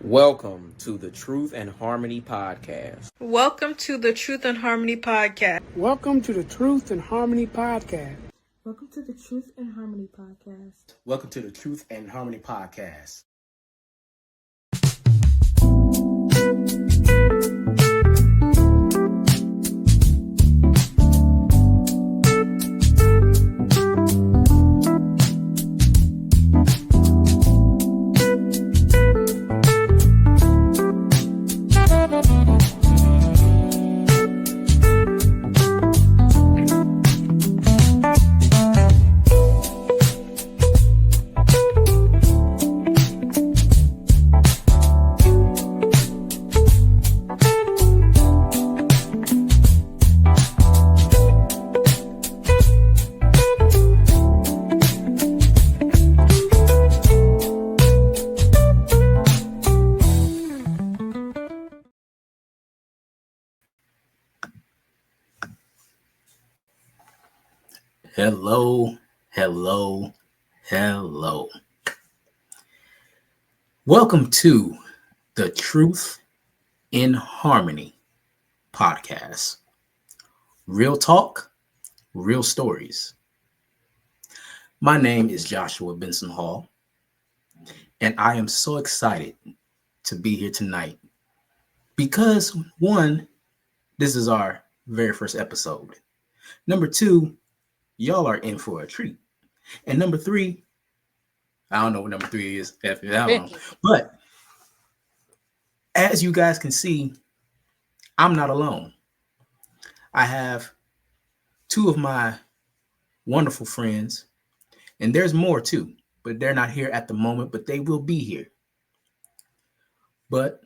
Welcome to the Truth and Harmony Podcast. Welcome to the Truth and Harmony Podcast. Welcome to the Truth and Harmony Podcast. Welcome to the Truth and Harmony Podcast. Welcome to the Truth and Harmony Podcast. Hello. Welcome to the Truth in Harmony Podcast. Real talk, real stories. My name is Joshua Benson Hall, and I am so excited to be here tonight because, one, this is our very first episode. Number two, y'all are in for a treat. And number three, I don't know what number three is. I don't know. But as you guys can see, I'm not alone. I have two of my wonderful friends, and there's more too, but they're not here at the moment, but they will be here. But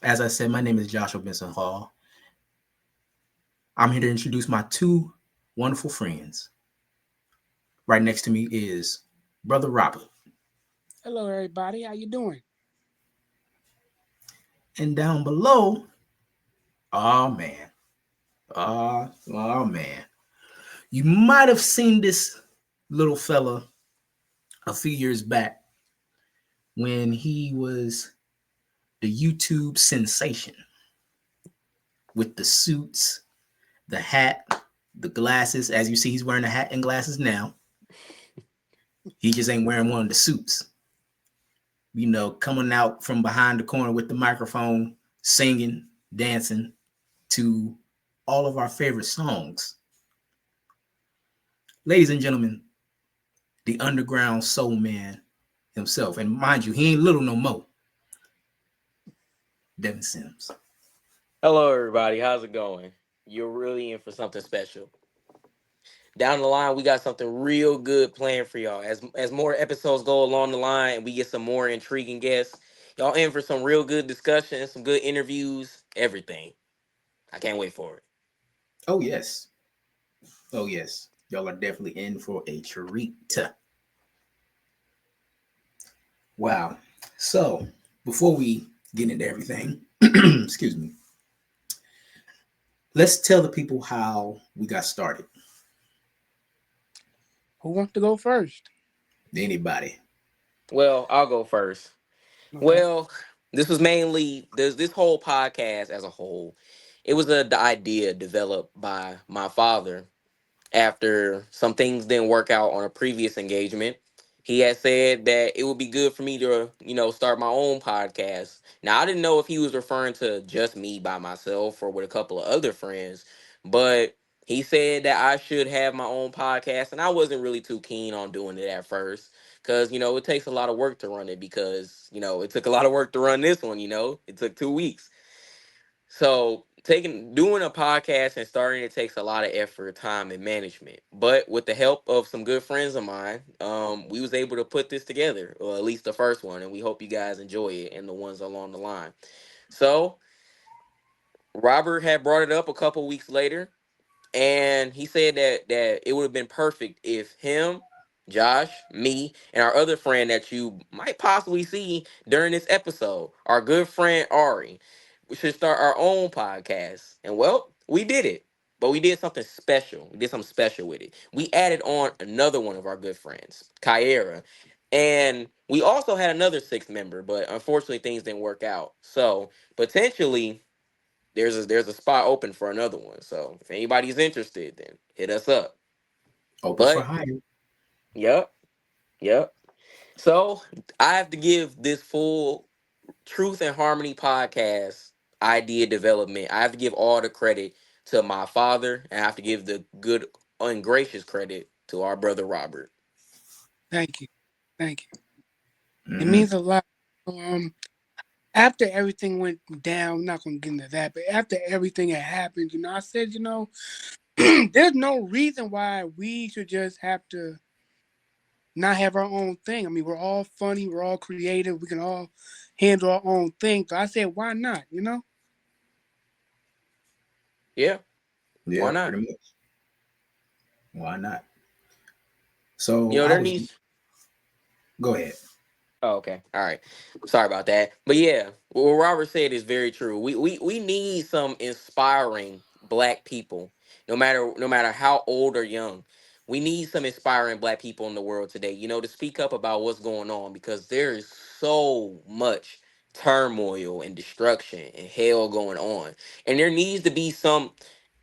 as I said, my name is Joshua Benson Hall. I'm here to introduce my two wonderful friends. Right next to me is Brother Robert. Hello, everybody. How you doing? And down below, oh man. You might have seen this little fella a few years back when he was the YouTube sensation with the suits, the hat, the glasses. As you see, he's wearing a hat and glasses now. He just ain't wearing one of the suits. You know, coming out from behind the corner with the microphone, singing, dancing to all of our favorite songs. Ladies and gentlemen, the underground soul man himself. And mind you, he ain't little no more. Devin Sims. Hello, everybody. How's it going? You're really in for something special. Down the line, we got something real good planned for y'all. As more episodes go along the line and we get some more intriguing guests, y'all in for some real good discussions, some good interviews, everything. I can't wait for it. Oh, yes. Y'all are definitely in for a treat. Wow. So, before we get into everything, excuse me, let's tell the people how we got started. Who wants to go first? Anybody? Well, I'll go first. Okay. Well, this was mainly this whole podcast as a whole. It was the idea developed by my father after some things didn't work out on a previous engagement. He had said that it would be good for me to, start my own podcast. Now, I didn't know if he was referring to just me by myself or with a couple of other friends, but he said that I should have my own podcast, and I wasn't really too keen on doing it at first because, it takes a lot of work to run it because, it took a lot of work to run this one, it took 2 weeks. So doing a podcast and starting it takes a lot of effort, time, and management. But with the help of some good friends of mine, we was able to put this together, or at least the first one, and we hope you guys enjoy it and the ones along the line. So Robert had brought it up a couple weeks later, and he said that it would have been perfect if him, Josh, me, and our other friend that you might possibly see during this episode, our good friend Ari, we should start our own podcast. And well, we did it. But we did something special. We did something special with it. We added on another one of our good friends, Kyera. And We also had another sixth member, but unfortunately things didn't work out. So potentially there's a spot open for another one. So if anybody's interested, then hit us up. Open for But hire. yep, yep. So I have to give this full Truth and Harmony podcast idea development. I have to give all the credit to my father, and I have to give the good ungracious credit to our brother Robert. Thank you. Thank you. It Mhm. means a lot. After everything went down, I'm not going to get into that, but after everything had happened, I said, there's no reason why we should just have to not have our own thing. I mean, we're all funny, we're all creative, we can all handle our own thing. So I said, why not? Yeah, why Yeah, not? pretty much. Why not? You So know, I there was. needs Go ahead. Oh, okay. All right. Sorry about that. But yeah, what Robert said is very true. We need some inspiring black people, no matter how old or young. We need some inspiring black people in the world today, to speak up about what's going on because there is so much turmoil and destruction and hell going on. And there needs to be some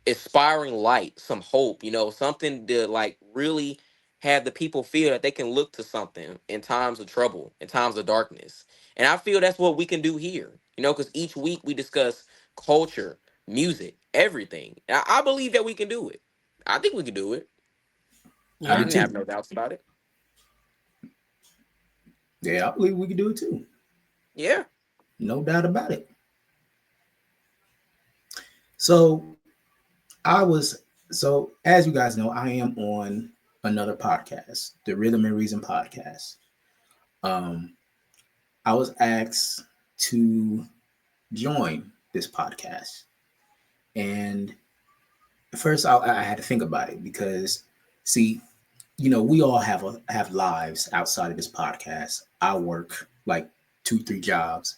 inspiring light, some hope, something to like really have the people feel that they can look to something in times of trouble, in times of darkness. And I feel that's what we can do here, because each week we discuss culture, music, everything. I believe that we can do it. I think we can do it. I I do Yeah. didn't have too. no doubts about it. Yeah, I believe we can do it too. Yeah. No doubt about it. So I was so as you guys know, I am on another podcast, the Rhythm and Reason podcast. Um, I was asked to join this podcast, and at first I had to think about it because, see, we all have lives outside of this podcast. I work like 2, 3 jobs.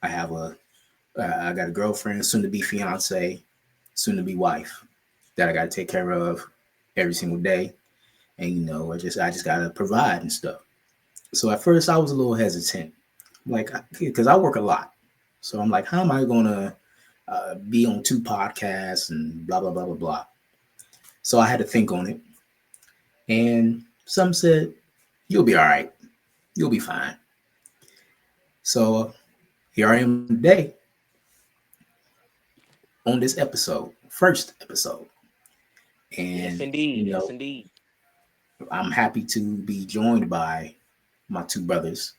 I have I got a girlfriend, soon to be fiance, soon to be wife that I got to take care of every single day, and I just got to provide and stuff. So at first I was a little hesitant, like because I work a lot. So I'm like, how am I gonna be on 2 podcasts and blah blah blah blah blah. So I had to think on it, and some said, "You'll be all right. You'll be fine." So here I am today on this episode, first episode, Yes, and indeed. Yes, indeed. I'm happy to be joined by my 2 brothers,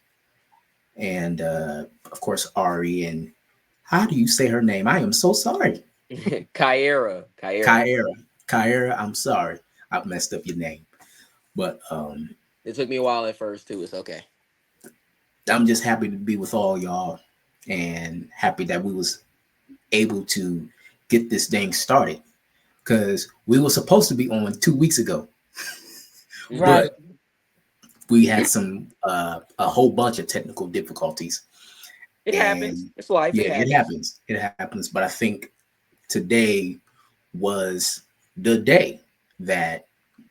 and of course Ari. And how do you say her name? I am so sorry. Kyra. Kyra. Kyra. Kyra, I'm sorry. I messed up your name. But It took me a while at first too. It's okay. I'm just happy to be with all y'all and happy that we was able to get this thing started. Because we were supposed to be on 2 weeks ago, Hmm. Right. but we had a whole bunch of technical difficulties. It happens. And It's life. It yeah, it happens. happens. It happens. But I think today was the day that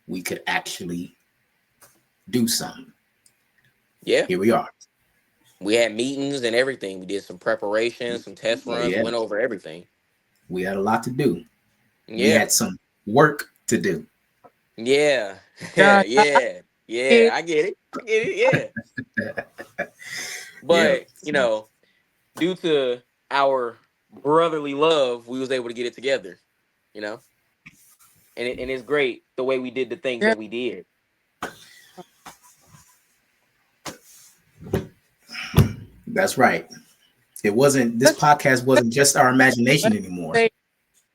we could actually do something. Yeah. Here we are. We had meetings and everything. We did some preparation, some test Oh runs, yeah, went over everything. we had a lot to do. We Yeah. had some work to do. Yeah. God, Yeah. Yeah. it, I get it. I get it. Yeah. Yeah. But, due to our brotherly love, we was able to get it together, you know? And it's great the way we did the things yeah, that we did. That's right. This let's, podcast wasn't just our imagination let's anymore. say,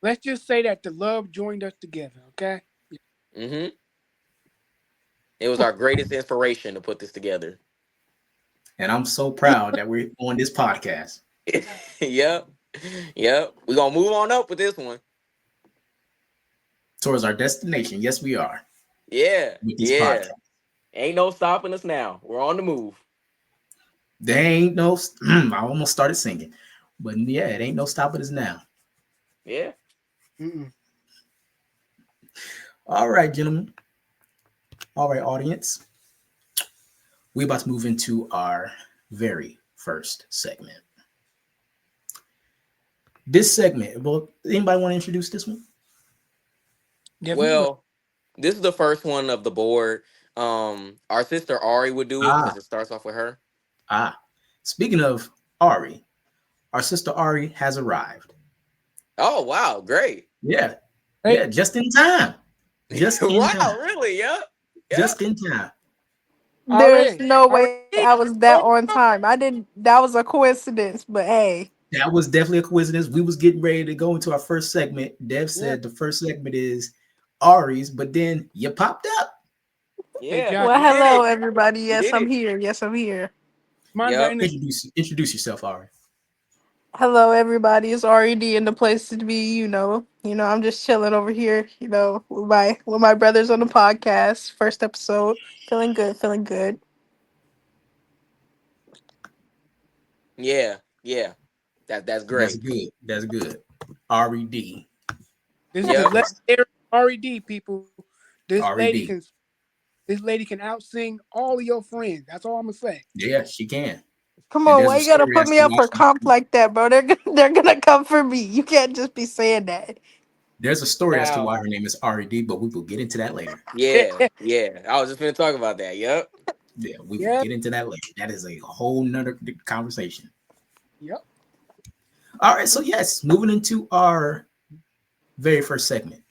let's just say that the love joined us together, okay? Hmm. It was our greatest inspiration to put this together. And I'm so proud that we're on this podcast Yep. Yep. We're gonna move on up with this one. towards our destination. Yes, we are Yeah. with this Yeah. podcast. Ain't no stopping us now. We're on the move. There ain't no, I almost started singing, but yeah, it ain't no stopping us now. Yeah. Mm-mm. All right, gentlemen. All right, audience. we're about to move into our very first segment. This segment, well, anybody want to introduce this one? Definitely will. Well, this is the first one of the board. Our sister Ari would do it Ah, because it starts off with her. ah. Speaking of Ari, our sister Ari has arrived. Oh wow, great! Yeah, Hey, yeah, just in time. Just in Wow, time. really? Yep, yep. Just in time. There's already, no way already. I was that on time. I didn't. That was a coincidence, but hey. That was definitely a coincidence. We was getting ready to go into our first segment. Dev Yeah, said the first segment is Ari's, but then you popped up. Yeah, Well, you exactly. did hello, it. everybody. You Yes, did I'm it. here. Yes, I'm here. Mine's got Yep. energy. Introduce yourself, Ari. Hello, everybody. It's RED in the place to be. I'm just chilling over here. With my brothers on the podcast. First episode. Feeling good. Feeling good. Yeah, yeah. That's That's great. good. That's good. Red. This is the Yep. legendary RED people. This lady Red. can this lady can outsing all of your friends. That's all I'm gonna say. Yeah, she can. Come And on, there's why a you gotta story put as me to up why for comp like that, bro? They're gonna come for me. You can't just be saying that. there's a story as to Now, why her name is Red, but we will get into that later. yeah, yeah. I was just gonna talk about that. Yep. Yeah, we will Yeah, get into that later. That is a whole nother conversation. yep. All right, so yes, moving into our very first segment.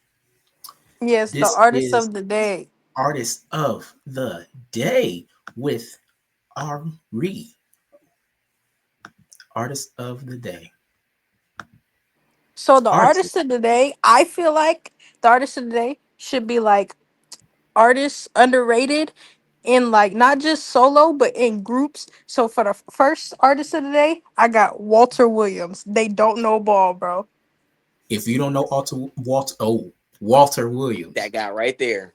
Yes, the This artist is of the day. artist of the day with Ari. Artist of the day. So the Artist. artist of the day, I feel like the artist of the day should be like artists underrated in like not just solo but in groups. So for the first artist of the day, I got Walter Williams. They don't know ball, bro. If you don't know Walter That Williams, guy right there.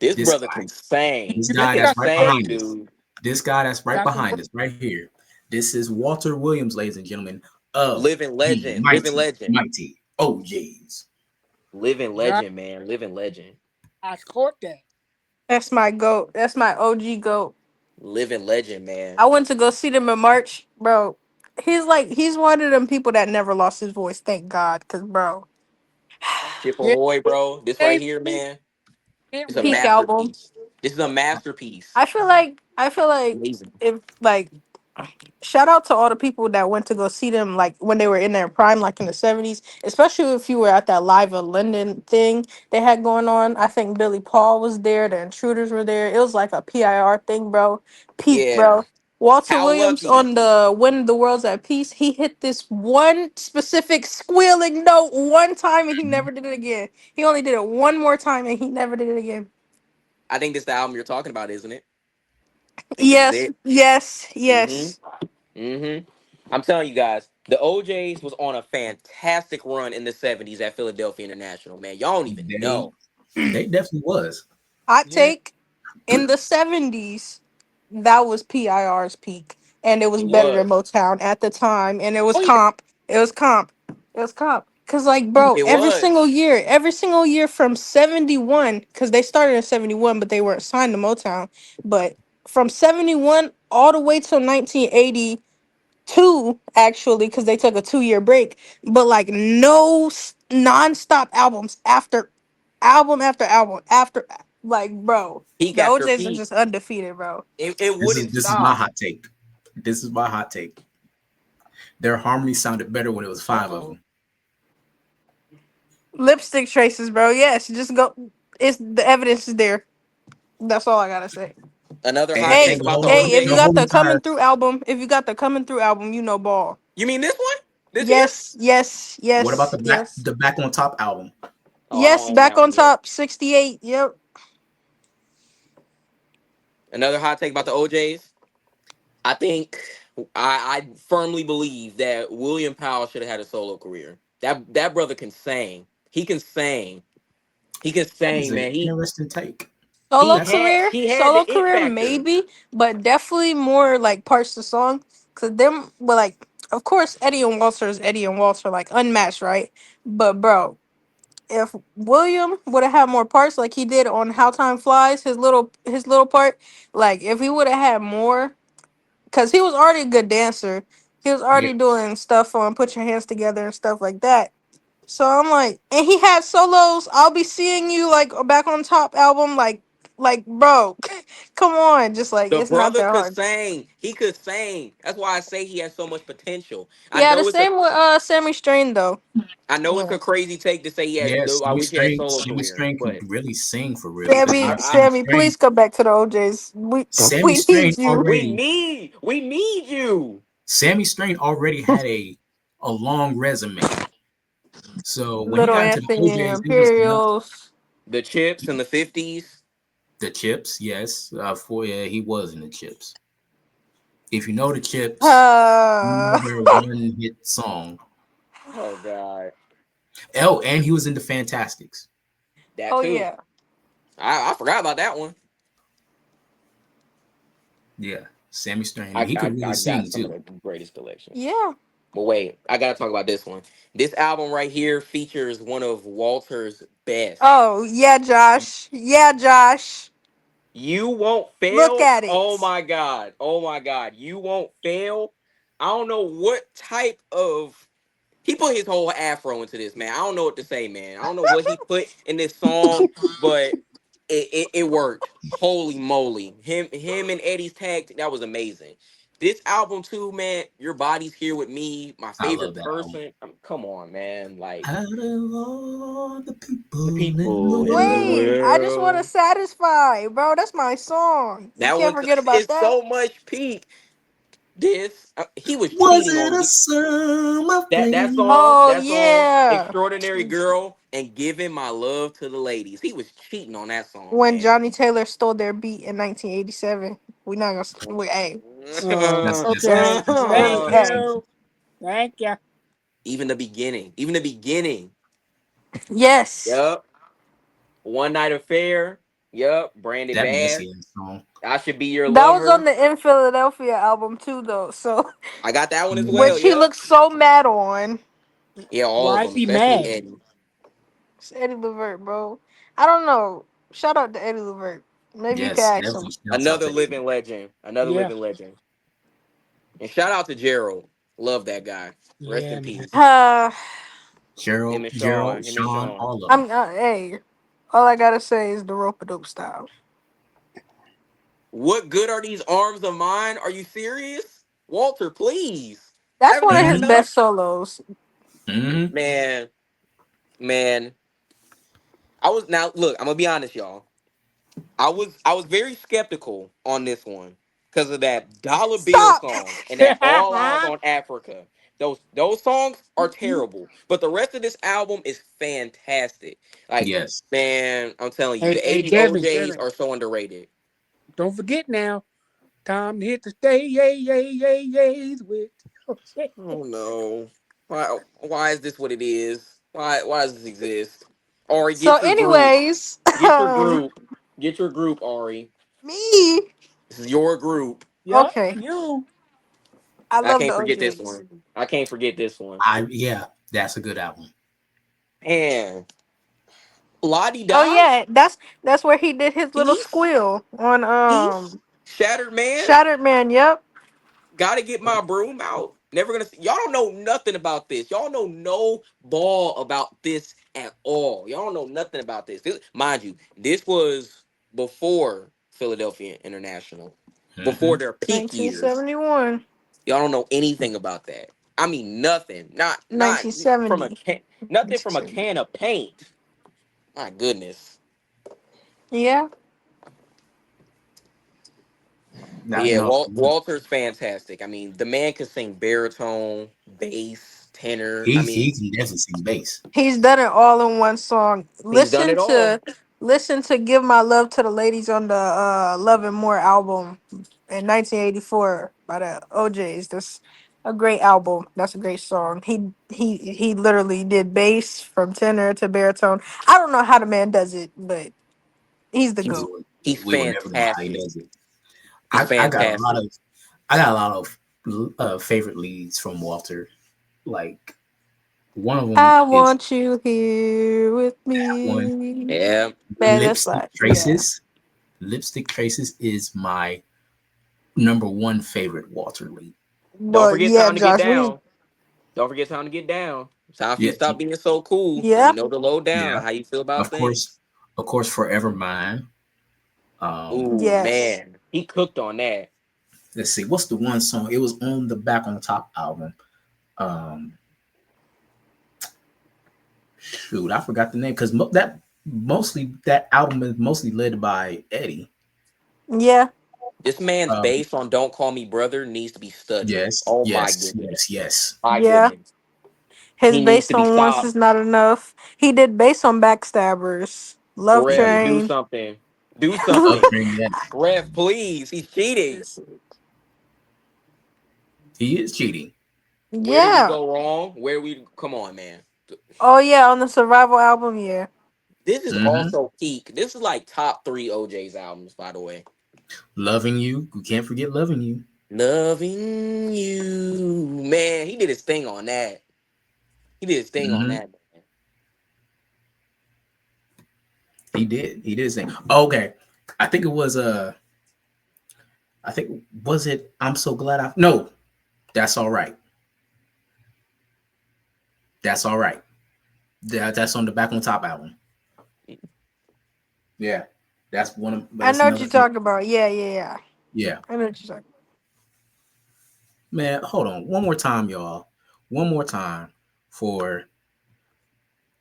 This this brother guy, can sing. this You This guy just can that's got right some verse. sing, behind us, dude. this guy that's right Got some verse. behind us, right here. This is Walter Williams, ladies and gentlemen, of Living the legend. Living mighty, legend. mighty OJs. Living Right. legend, man. Living legend. I caught that. That's my goat. That's my OG goat. Living legend, man. I went to go see them in March, bro. He's one of them people that never lost his voice. Thank God, cause bro, Chip Yeah. Ahoy, bro. This right Hey, here, man. can't It's a peak really. album. masterpiece. This is a masterpiece. I feel like Amazing. if like shout out to all the people that went to go see them like when they were in their prime, like in the 70s, especially if you were at that Live of London thing they had going on. I think Billy Paul was there, the Intruders were there. It was like a PIR thing, bro. Peak, Yeah. bro. Walter How Williams lucky. on the When the World's at Peace, he hit this one specific squealing note one time and he never did it again. He only did it one more time and he never did it again. I think this the album you're talking about, isn't it? I think this is Yes, it. yes, Mm-hmm. yes. Mm-hmm. I'm telling you guys, the OJs was on a fantastic run in the 70s at Philadelphia International, man. Y'all don't even They know. they definitely was. Hot Yeah. take. In the 70s, that was PIR's peak. And it was It better than was. Motown at the time. And it was Oh yeah. comp. It was comp. It was comp. Cause like bro, It was. every single year from 71, because they started in 71, but they weren't signed to Motown. But from 71 all the way till 1982, actually, because they took a 2 year break. But like no non-stop albums after album after album after like bro, Peak the after OJs are peak. just undefeated, bro. It This is wouldn't this is my stop. hot take. This is my hot take. Their harmony sounded better when it was five of Uh-oh. them. Lipstick traces, bro. Yes, just go. It's the evidence is there. That's all I gotta say. Another hot take Hey, And about the hey, if you the got OJs. whole the coming entire through album, you know ball. You mean this one? This here? Yes, yes, what about yes, yes, the back on top album? Oh, I don't yes. own Back that on one yet. top, 68. Yep. Another hot take about the OJs. I think I firmly believe that William Powell should have had a solo career. That brother can sing. He can sing. He can That is sing, an man. interesting take. That's He had Solo the it career, factor. maybe, but definitely more like parts of the song. Cause them, well, like, of course, Eddie and Walter is Eddie and Walter, like unmatched, right? But bro, if William would have had more parts like he did on How Time Flies, his little part, like if he would have had more, because he was already a good dancer. He was Yeah. already doing stuff on Put Your Hands Together and stuff like that. So I'm like, and he had solos. I'll be seeing you like back on top album, like bro, come on, just like The it's not brother that could hard. sing. He could sing. That's why I say he has so much potential. Yeah, the same with Sammy Strain though. I know it's Yeah. a crazy take to say he has. Yeah, I wish he had solo Sammy career, Strain could but really sing for real because Sammy, I Sammy Sammy, Strain, please come back to the OJs. We Sammy we Strain need you. already, we need you. Sammy Strain already had a long resume. So when he Little got into the Anthony and the OJ's, it was nothing. Imperials. The Chips in the 50s. The Chips, yes, for yeah, he was in the Chips. If you know the Chips, you know Uh, their one hit song. Oh God, Oh, and he was in the Fantastics. that oh too. yeah, I forgot about that one. Yeah, Sammy Strain, and he I could really I got sing some of too. the greatest collections. yeah. But wait, I gotta talk about this one. This album right here features one of Walter's best. Oh yeah, Josh. Yeah, Josh. You won't Look fail. at Oh it. my God. Oh my God. You won't fail. I don't know what type of he put his whole afro into this, man. I don't know what to say, man. I don't know what he put in this song, but it worked. Holy moly. Him and Eddie's tag, that was amazing. This album too, man. Your Body's Here With Me, my I love favorite that album. person. Come on, man. Like Out of all the the people in the people in the Wait, world, I just want to world. satisfy, bro. That's my song. You That can't one forget about is that. so much peak. This he was was cheating it on a summer that thing? song, Oh that song, yeah, Extraordinary Girl, and Giving My Love to the Ladies. He was cheating on that song, when man. Johnny Taylor stole their beat in 1987. We not gonna. Hey, That's okay. Thank Hey. you. Thank you. Even the beginning. Even the beginning. Yes, Yup. One Night Affair. Yup. Branded that Bad. Messiah song. I Should Be Your that was on Lover. the In Philadelphia album too, though. So, I got that one as Mm, well. which he Yep. looked so mad on. Yeah, all of Why is them, he especially mad? Eddie. It's Eddie Levert, bro. I don't know. Shout out to Eddie Levert. Maybe you can yes, ask him. definitely shouts out Another to Eddie. living legend. Another Yeah. living legend. And shout out to Gerald. Love that guy. Rest Yeah, in man. peace. Uh, Him and Gerald, Sean. Him and Sean, Sean. all of them. hey, all I gotta say is the rope a dope style. What good are these arms of mine? Are you serious? Walter, please. That's Haven't one they of had his Hmm. enough? best solos. Hmm. Man, man. I was now look, I'm gonna be honest, y'all. I was very skeptical on this one because of that dollar bill Stop. song and that All Eyes on Africa. Those songs are terrible, but the rest of this album is fantastic. Like, Yes. man, I'm telling you, hey, the hey, 80 Devin, OJs Devin. are so underrated. Don't forget now. Time to hit the stay, yay, yay, yay, yays with. Okay. Oh no. Why is this what it is? Why does this exist? Ari, So, get your group. anyways, Get your group. Get your group, Ari. me. This is your group. Yup, Okay, you. I I love can't the forget this OJ's. one. I can't forget this one. Yeah, that's a good album. Man. La Di Oh Da? yeah, that's where he did his little Peace? squeal on Peace? Shattered Man? Shattered Man. Yep. Gotta get my broom out. Never gonna see. Y'all don't know nothing about this. Y'all know no ball about this at all. Y'all don't know nothing about mind you, this was before Philadelphia International, before Hmm. their peak years. 1971. Y'all don't know anything about that. I mean, nothing. Not from a 1970. can. Nothing from a 1970. can of paint. My goodness. Yeah. But Not yeah, no. Walter's fantastic. I mean, the man can sing baritone, bass, tenor. I He mean, can definitely sing bass. He's done it all in one song. he's done it all. Listen to Give My Love to the Ladies on the Love and More album in 1984 by the OJs. That's a great album. That's a great song. He literally did bass from tenor to baritone. I don't know how the man does it, but he's the He's GOAT. he's We will never know how he fantastic. does it. He's I got a lot fantastic. of I got a lot of favorite leads from Walter. Like One of them I is want you here with one. me. Yeah. Man, that's Lipstick like, yeah. Traces. Lipstick Traces is my number one favorite Walter Lee. Don't But forget yeah, time to get Josh, we down. Don't forget time to get down. Time for you Yeah, to stop being so cool. Let me yeah. know the low down. yeah. How you feel about Of course, things? Forever Mine. Um, Ooh, Yes. man. He cooked on that. let's see, what's the one song? It was on the Back on Top album. Um, shoot, I forgot the name because that album is mostly led by Eddie. Yeah. This man's Um, bass on Don't Call Me Brother needs to be studied. yes, Oh my yes, goodness. yes, yes. My Yeah. goodness. His He needs bass to be on Once stopped. is Not Enough. He did bass on Backstabbers. Love Ref, Yeah, do Train. something. Do Love something. Train. Yeah, Ref, please. He's cheating. he is cheating. Where did we Yeah. go wrong? Where we come on, man. Oh yeah, on the Survival album, yeah. This is Hmm. also peak. This is like top three OJ's albums, by the way. Loving You. We can't forget Loving You. Loving you. Man, he did his thing on that. He did his thing on Hmm. that, man. He did. He did sing. Okay, I think it was I think was it. I'm so glad I. No, that's all right. That's all right. That's on the Back on Top album. Yeah, that's one of. But I that's know what another. you're talking about. Yeah, yeah, yeah. Yeah, I know what you're talking man. Hold on, one more time, y'all. One more time for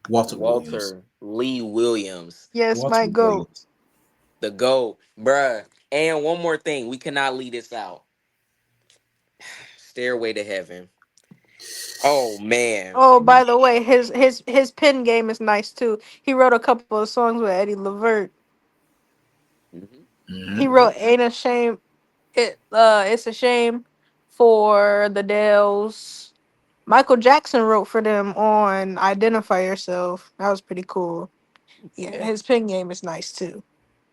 Walter Williams. Walter Lee Williams, Yes, Walter my goat. Williams. the GOAT. Bruh. And one more thing, we cannot leave this out. Stairway to Heaven. Oh man. Oh, by the way, his pen game is nice too. He wrote a couple of songs with Eddie Levert. Hmm. He Hmm. wrote Hmm. "Ain't a Shame." It's a shame for the Dells. Michael Jackson wrote for them on "Identify Yourself." That was pretty cool. Yeah, Yeah. his pen game is nice too.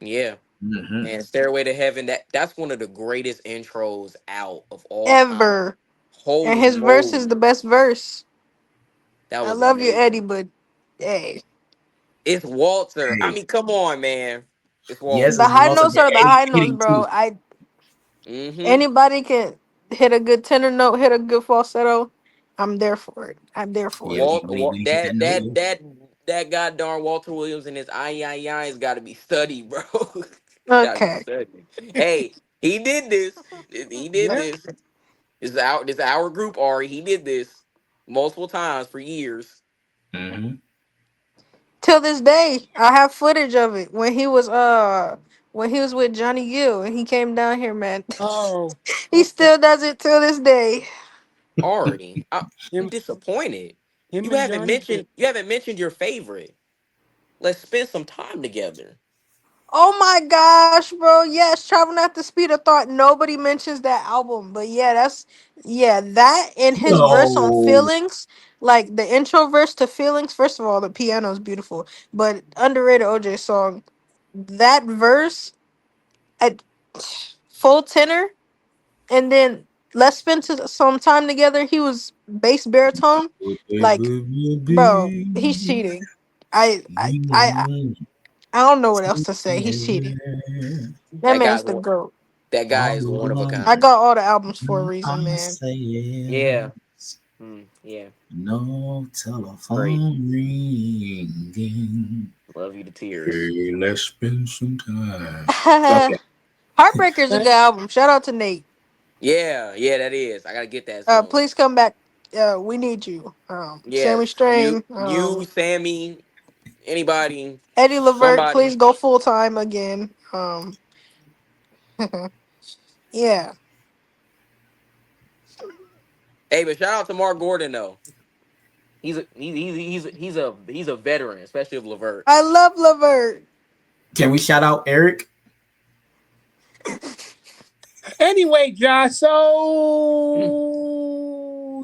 Yeah. Hmm. And Stairway to Heaven, that's one of the greatest intros out of all time. Ever, and Holy his verse is moly. the best verse. That I was love you, Eddie, amazing. but hey, It's Walter. I Hey, mean, come on, man. It's yes, the it's Walter. high Walter, notes but are the Eddie high notes, hitting bro. too. I Hmm. Anybody can hit a good tenor note, hit a good falsetto. I'm there for it. I'm there for Yeah, it. we hit that That note though. god darn Walter Williams and his I has got to be studied, bro. Got to be Okay. studied. Hey, he did this. He did Yeah. this. This is our group, Ari. He did this multiple times for years. Hmm. Till this day, I have footage of it when he was with Johnny Gill and he came down here, man. Oh, He okay. still does it till this day. Ari, I'm Him, disappointed. him You and haven't Johnny Gill. mentioned you haven't mentioned your favorite. Let's spend some time together. Oh my gosh, bro. Yes, Traveling at the Speed of Thought. Nobody mentions that album. But yeah, that and his verse on No. Feelings, like the intro verse to Feelings. First of all, the piano is beautiful. But underrated OJ song. That verse at full tenor, and then let's spend some time together. He was bass baritone. Like, bro, he's cheating. I I don't know what else to say. He's cheating. That That man's guy's the one. GOAT. That guy All is one of a I kind. got all the albums for a reason, I'm man. Yeah. saying Yeah. no Great. telephone ringing. Love you to tears. Hey, let's spend some time. Okay. Heartbreaker's a good album. Shout out to Nate. Yeah. Yeah. That is. I gotta get that soon. Please come back. We need you. Sammy Yes. You. Strain. You. Sammy. Anybody. Eddie Levert. Somebody. Please go full time again. Yeah. Hey, but shout out to Mark Gordon though. He's a veteran, especially of Levert. I love Levert. Can we shout out Eric? Anyway, Josh. So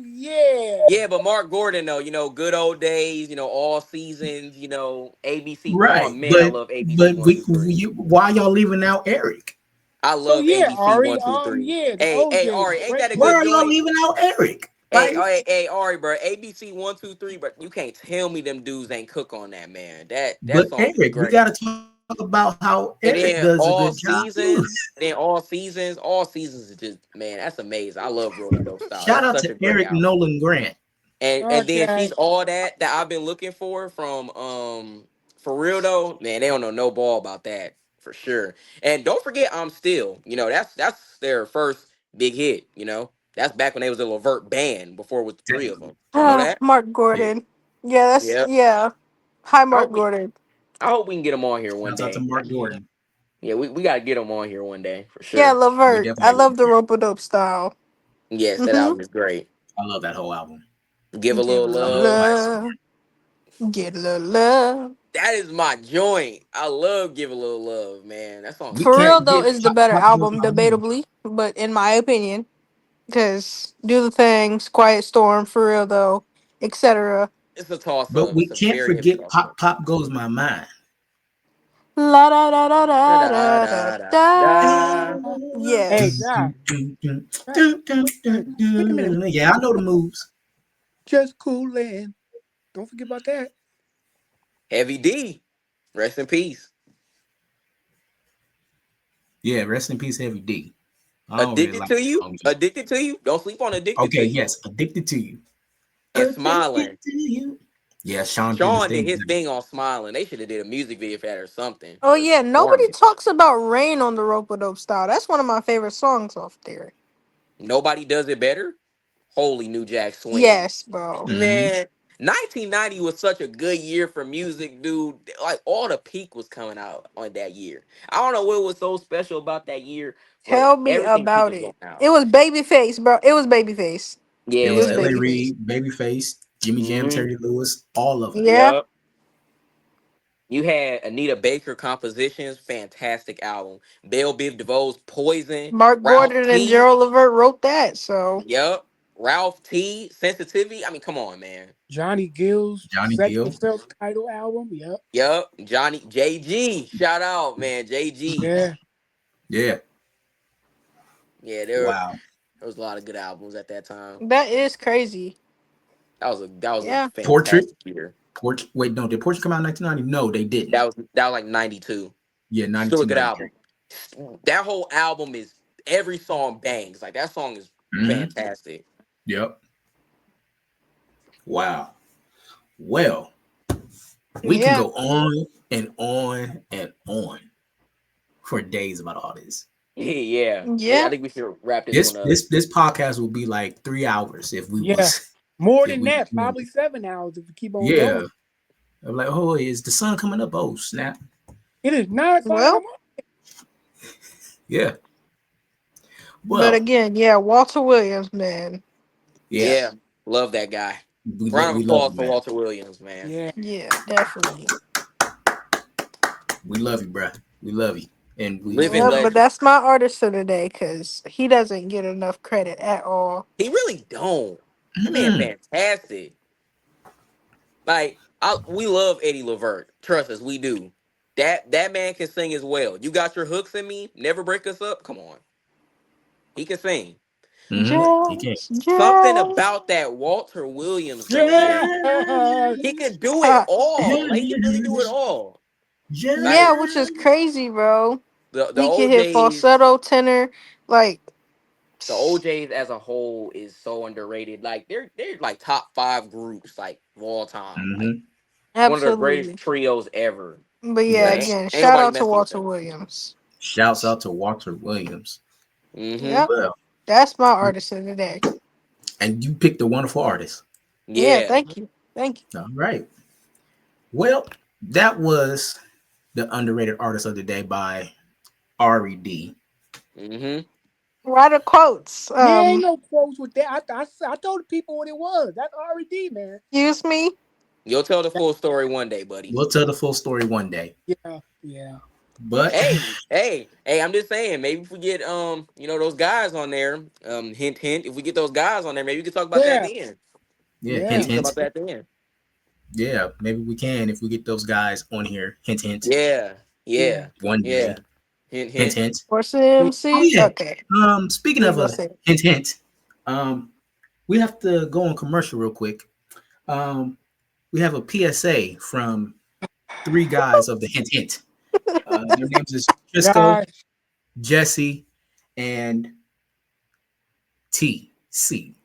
yeah. Yeah, but Mark Gordon though, good old days, all seasons, ABC. Come Right, on, man, I love ABC but one two three. why y'all leaving out Eric? I So love yeah, ABC Ari. 123. Yeah, the Hey, OJ. Ari, ain't Great, that a Why good are y'all joint? leaving out Eric? Hey, hey, Ari, bro. ABC 1, 2, 3, but you can't tell me them dudes ain't cook on that, man. That But song is Eric, we great. got to talk about how Eric And does then a good all job too. seasons, all seasons is just, man, that's amazing. I love Rope a Dope Style. Shout That's out such to a great Eric album. Nolan Grant. And then she's Okay. all that I've been looking from for real though, man, they don't know no ball about that for sure. And don't forget I'm Still, that's their first big hit, That's back when they was a Levert band before it was three of them. You know that? Mark Yeah. Gordon. Yeah, that's Yeah. yeah. Hi, I Mark hope we Gordon. I hope we can get them on here one Shout out to day. Mark Yeah. Gordon. Yeah, we gotta get them on here one day for Yeah, sure. We Levert. I definitely love the rope dope style. Yes, that Mm-hmm. album is great. I love that whole album. Give a Give little a I little love love. Quiet Storm. love. Get a little love. That is my joint. I love Give a Little Love, man. That song We is For great. real can't though, get is the better Pop Goes album, My Mind. debatably, but in my opinion, because Do the Things, Quiet Storm, For Real though, etc. It's a toss But up. we It's a can't very heavy forget toss up. Pop Goes My Mind. La da da da Da da da da da da da da. da. Hey, Yes. Josh. Josh, wait a minute. Wait a minute. Yeah, I know the moves. Just coolin'. Don't forget about that. Heavy D. Rest in peace. Yeah, rest in peace, Heavy D. I don't really Addicted like to that you. song too. Addicted to you. Don't sleep on Addicted to Okay, you. yes, Addicted to You. And Addicted Smiling. to You. Yeah, Sean did his Sean did thing. his thing on Smiling. They should have did a music video for that or something. Oh Or yeah, performed nobody it. talks about Rain on the Rope Dope style. That's one of my favorite songs off there. Nobody does it better. Holy New Jack Swing. Yes, bro. Hmm. Man, 1990 was such a good year for music, dude. Like all the peak was coming out on that year. I don't know what was so special about that year, but Tell me everything peak about was going it. out. It was Babyface, bro. It was Babyface. It It was was Yeah. L.A. Babyface. Reid, Babyface, Jimmy Jam, Hmm. Terry Lewis, all of them. Yeah. Yep. You had Anita Baker compositions, fantastic album. Belle Biv DeVoe's Poison, Mark Ralph Gordon and T. Gerald Levert wrote that, so Yep. Ralph T. Sensitivity. I mean, come on, man. Johnny Gill's Johnny second Gill. self-titled album. Yep. Yep. Johnny JG. Shout out, man. JG. Yeah. Yeah. Yeah, Wow. there was a lot of good albums at that time. that is crazy. That was a Yeah. Portrait. fantastic year. Wait, no, did Portrait come out in 1990? No, they didn't. That was like 92. Yeah, Still a 92, good 93. album. That whole album is every song bangs. Like that song is Mm-hmm. fantastic. Yep. Wow. Well, we can Yeah. go on and on and on for days about all this. Yeah. I Yeah. think we should wrap this This one up. this this podcast will be like 3 hours if we Yeah. was More if than we that, probably 7 hours if we keep on yeah. going. I'm like, oh, is the sun coming up? Oh, snap. It is 9 o'clock. Well, Yeah. but Well, again, yeah, Walter Williams, man. yeah. Yeah. Love that guy. We Round of we love applause you, for man. Walter Williams, man. Yeah. Yeah, definitely. We love you, bruh. We love you. And we Living Yep, but legend. that's my artist of the day because he doesn't get enough credit at all. He really don't. That man Mm-mm. fantastic. Like we love Eddie Levert. Trust us, we do. That man can sing as well. You got your hooks in me. Never break us up. Come on, he can sing. Mm-hmm. But He can. something Just. about that Walter Williams though, Yeah. man. He can do it Uh, all. Like he can really do it all. yeah, Like which is crazy, bro. the He can hit OJ's, falsetto, tenor, like. the OJ's as a whole is so underrated. Like they're like top five groups like of all time. Like Mm-hmm. one of the greatest Absolutely. trios ever. But yeah, Like Yes. again, ain't shout nobody out to messing with Walter them. Williams. Shouts out to Walter Williams. Mm-hmm. Yep, Well, that's my artist of the day. and you picked a wonderful artist. Yeah, Yeah. thank you. Thank you. All right. Well, that was the underrated artist of the day by Red. Mm-hmm. Write the quotes. Yeah, ain't no quotes with that. I told the people what it was. That's R&D, man. Excuse me. You'll tell the full story one day, buddy. We'll tell the full story one day. Yeah, yeah. But Hey, I'm just saying, maybe if we get those guys on there, hint hint, if we get those guys on there, maybe we can talk about that Yeah, then. yeah, Maybe yeah. hint we can talk hint. about that then. Yeah, maybe we can if we get those guys on here. Hint hint. Yeah, Yeah. yeah, One yeah. day. Hint Hint hint. hint. What's the Yeah. Oh MC? yeah. Okay. Speaking You of go a say it. hint hint, um, we have to go on commercial real quick. We have a PSA from three guys of the Hint Hint. Their names is Trisco, Gosh, Jesse, and TCD.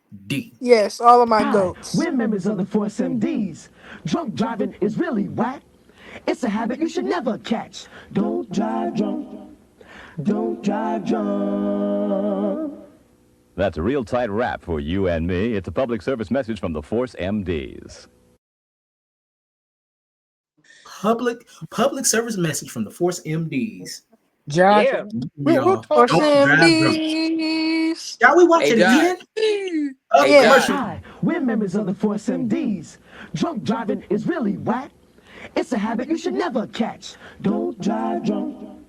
Yes, all of my Hi, goats. we're members of the Force MDs. Drunk driving is really whack. It's a habit you should never catch. Don't drive drunk. Don't drive drunk. That's a real tight wrap for you and me. It's a public service message from the Force MDs. Public service message from the Force MDs. Josh, Yeah. we'll Y'all talk Force about don't drive drunk. MDs. Y'all, we watch Hey, it Josh. again. it. Up Hey, Yeah. commercial. Hi, we're members of the Force MDs. Drunk driving is really whack. It's a habit you should never catch. Don't drive drunk.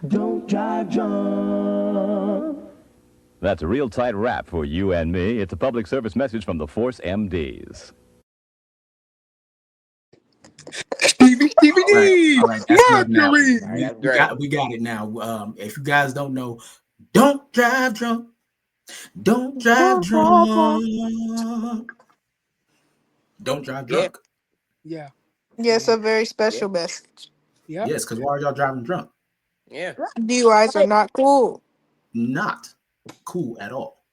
Don't drive drunk. That's a real tight wrap for you and me. It's a public service message from the Force MDs. Stevie D. All right, that's enough now. Mercury. All right, that's We great. got it now. If you guys don't know, don't drive drunk. Don't drive drunk. Don't drive drunk. Yeah. Yes, a very special message. Yeah. Yes, because why are y'all driving drunk? Yeah. DUIs are not cool. Not cool at all.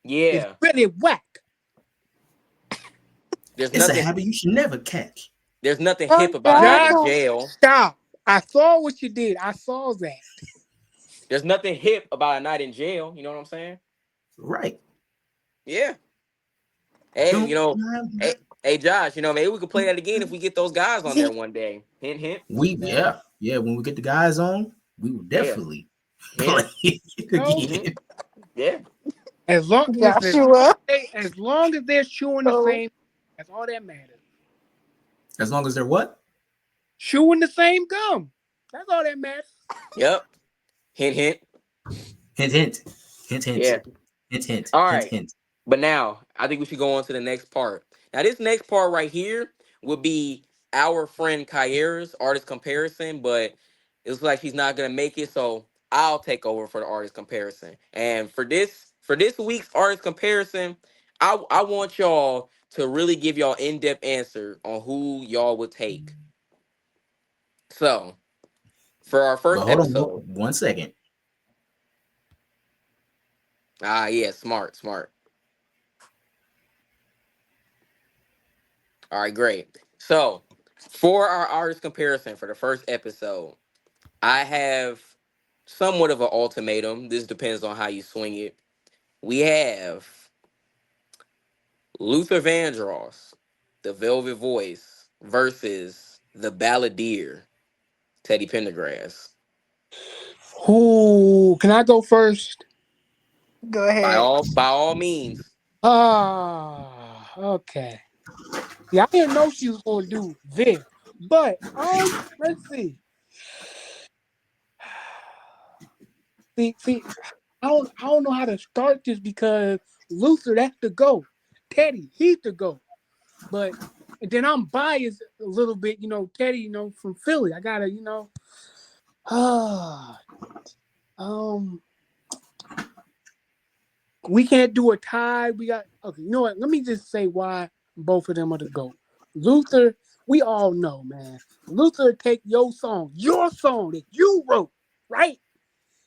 Yeah. It's really whack. There's It's a nothing. habit you should never catch. There's nothing Don't hip about a night in drive. jail. Stop. I saw what you did. I saw that. There's nothing hip about a night in jail. You know what I'm saying? Right. Yeah. Hey, Don't you know, drive hey, drunk. hey, Josh. You know, maybe we could play that again if we get those guys on there one day. Hint, hint. Yeah. When we get the guys on, we will definitely Yeah. play it No. again. Yeah. As long Joshua. as long as they're chewing the same, that's all that matters. As long as they're what? Chewing the same gum. That's all that matters. Yep. Hint, hint. Hint, hint. Hint, hint. Yeah. Hint, hint. All Hint, right. hint. But now I think we should go on to the next part. Now, this next part right here would be our friend Kyera's artist comparison, but it looks like she's not gonna make it, so I'll take over for the artist comparison. And for this week's artist comparison, I want y'all to really give y'all in-depth answer on who y'all would take. So for our But first hold on episode, 1 second. yeah, smart. All right, great. So, for our artist comparison for the first episode, I have somewhat of an ultimatum. This depends on how you swing it. We have Luther Vandross, the Velvet Voice, versus the Balladeer, Teddy Pendergrass. Ooh, can I go first? Go ahead. By all means. Okay. Yeah, I didn't know she was gonna do this, but let's see. See, I don't know how to start this because Luther, that's the GOAT. Teddy, he's the GOAT. But and then I'm biased a little bit, Teddy, from Philly. I gotta, we can't do a tie. We got okay, you know what? Let me just say why both of them are the GOAT. Luther, we all know, man. Luther take your song that you wrote, right?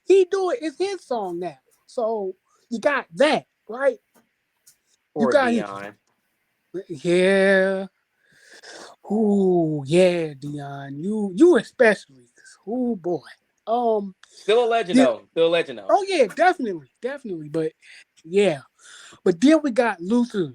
He do it. It's his song now. So you got that, right? Or you got Dion. Yeah. Ooh, yeah, Dion. You especially. Oh boy. Still a legend Yeah. though. Still a legend though. Oh yeah, definitely. But yeah. But then we got Luther.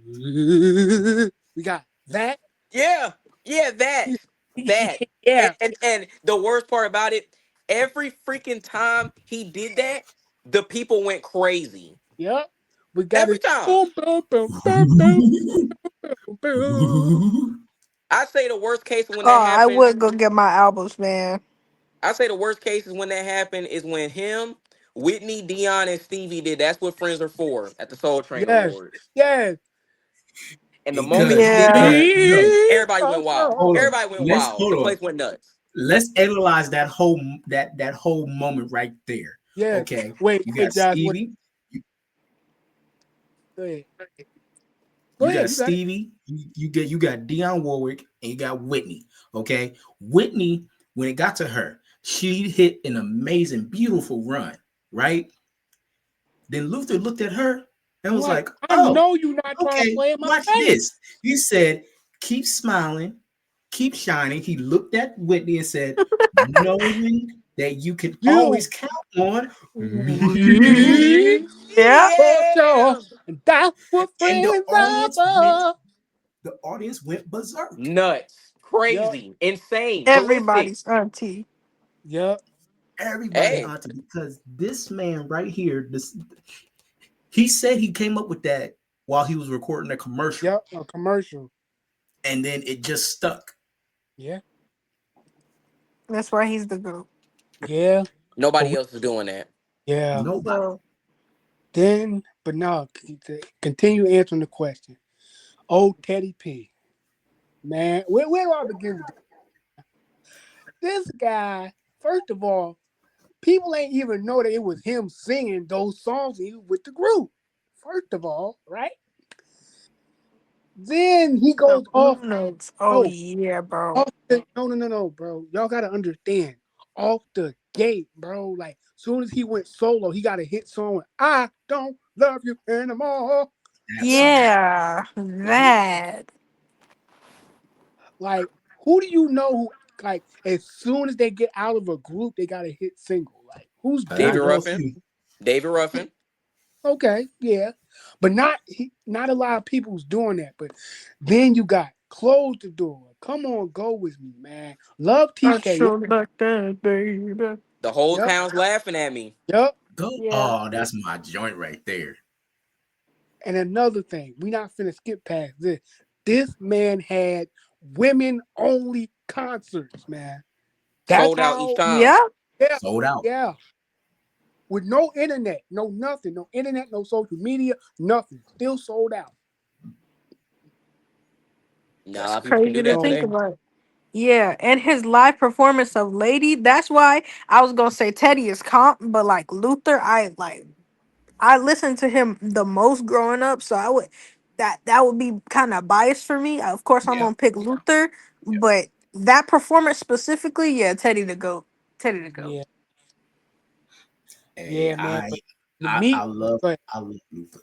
We got that. Yeah, that. Yeah. And the worst part about it, every freaking time he did that, the people went crazy. Yep. We got Every it. time. Boom, boom, boom, boom, boom, boom, boom. I say the worst case when Oh, that I happened. would go get my albums, man. I say the worst case is when that happened is when him, Whitney, Dion, and Stevie did That's What Friends Are For at the Soul Train Yes. Awards. Yes. And the moment Yeah. he did that, No, everybody went wild. hold on. Everybody went Let's wild. hold The on. place went nuts. Let's analyze that whole moment right there. Yeah. Okay. Wait, You got Josh. Stevie. Go ahead. Go You ahead. got You got it. Stevie, you got Dionne Warwick, and you got Whitney. Okay, Whitney, when it got to her, she hit an amazing, beautiful run, right? Then Luther looked at her and was Like, like, I "Oh, know you're not trying to okay, play in my watch face. this." He said, "Keep smiling, keep shining." He looked at Whitney and said, "Knowing that you can You always count on me." we Yeah. for sure. Yeah. And that's what And the friends are audience went, for. berserk. Nuts. Yep. Crazy. Insane. Ballistic. Everybody's auntie. Yep. Everybody Hey, auntie, because this man right here, he said he came up with that while he was recording a commercial, Yep. A commercial. and then it just stuck. Yeah. That's why he's the GOAT. Yeah. But nobody we, else is doing that. yeah. Nobody. So Then, but now, continue answering the question. Oh, Teddy P. Man, where do I begin with this guy? First of all, people ain't even know that it was him singing those songs with the group. First of all, right? Then he the goes Blue off. Notes. Oh Oh, yeah, bro. no, bro. Y'all gotta understand. Off the gate, bro. Like, soon as he went solo, he got a hit song with I Don't Love You Anymore. That song. Yeah, that. Like, who do you know who, like, as soon as they get out of a group, they got a hit single? Like, who's David doing I know a Ruffin. few. David Ruffin. Okay, yeah. But not a lot of people's doing that. But then you got Close the Door. Come on, go with me, man. Love I TK. sure like that, baby. The whole Yep, town's laughing at me. yep. Go. Yeah. Oh, that's my joint right there. And another thing, we not finna skip past this. This man had women only concerts, man. That's Sold out each how, time. Yeah. yeah, Sold out. yeah. With no internet, no nothing, no internet, no social media, nothing. Still sold out. Not a That's lot of people can Crazy do to that So think today. about. Yeah, and his live performance of Lady, that's why I was gonna say Teddy is comp, but like Luther, I listened to him the most growing up, so I would that would be kind of biased for me. Of course I'm yeah. gonna pick Luther, but that performance specifically, yeah, Teddy the GOAT. Teddy the GOAT. yeah, Hey, yeah, man. But the meat, but I love Luther.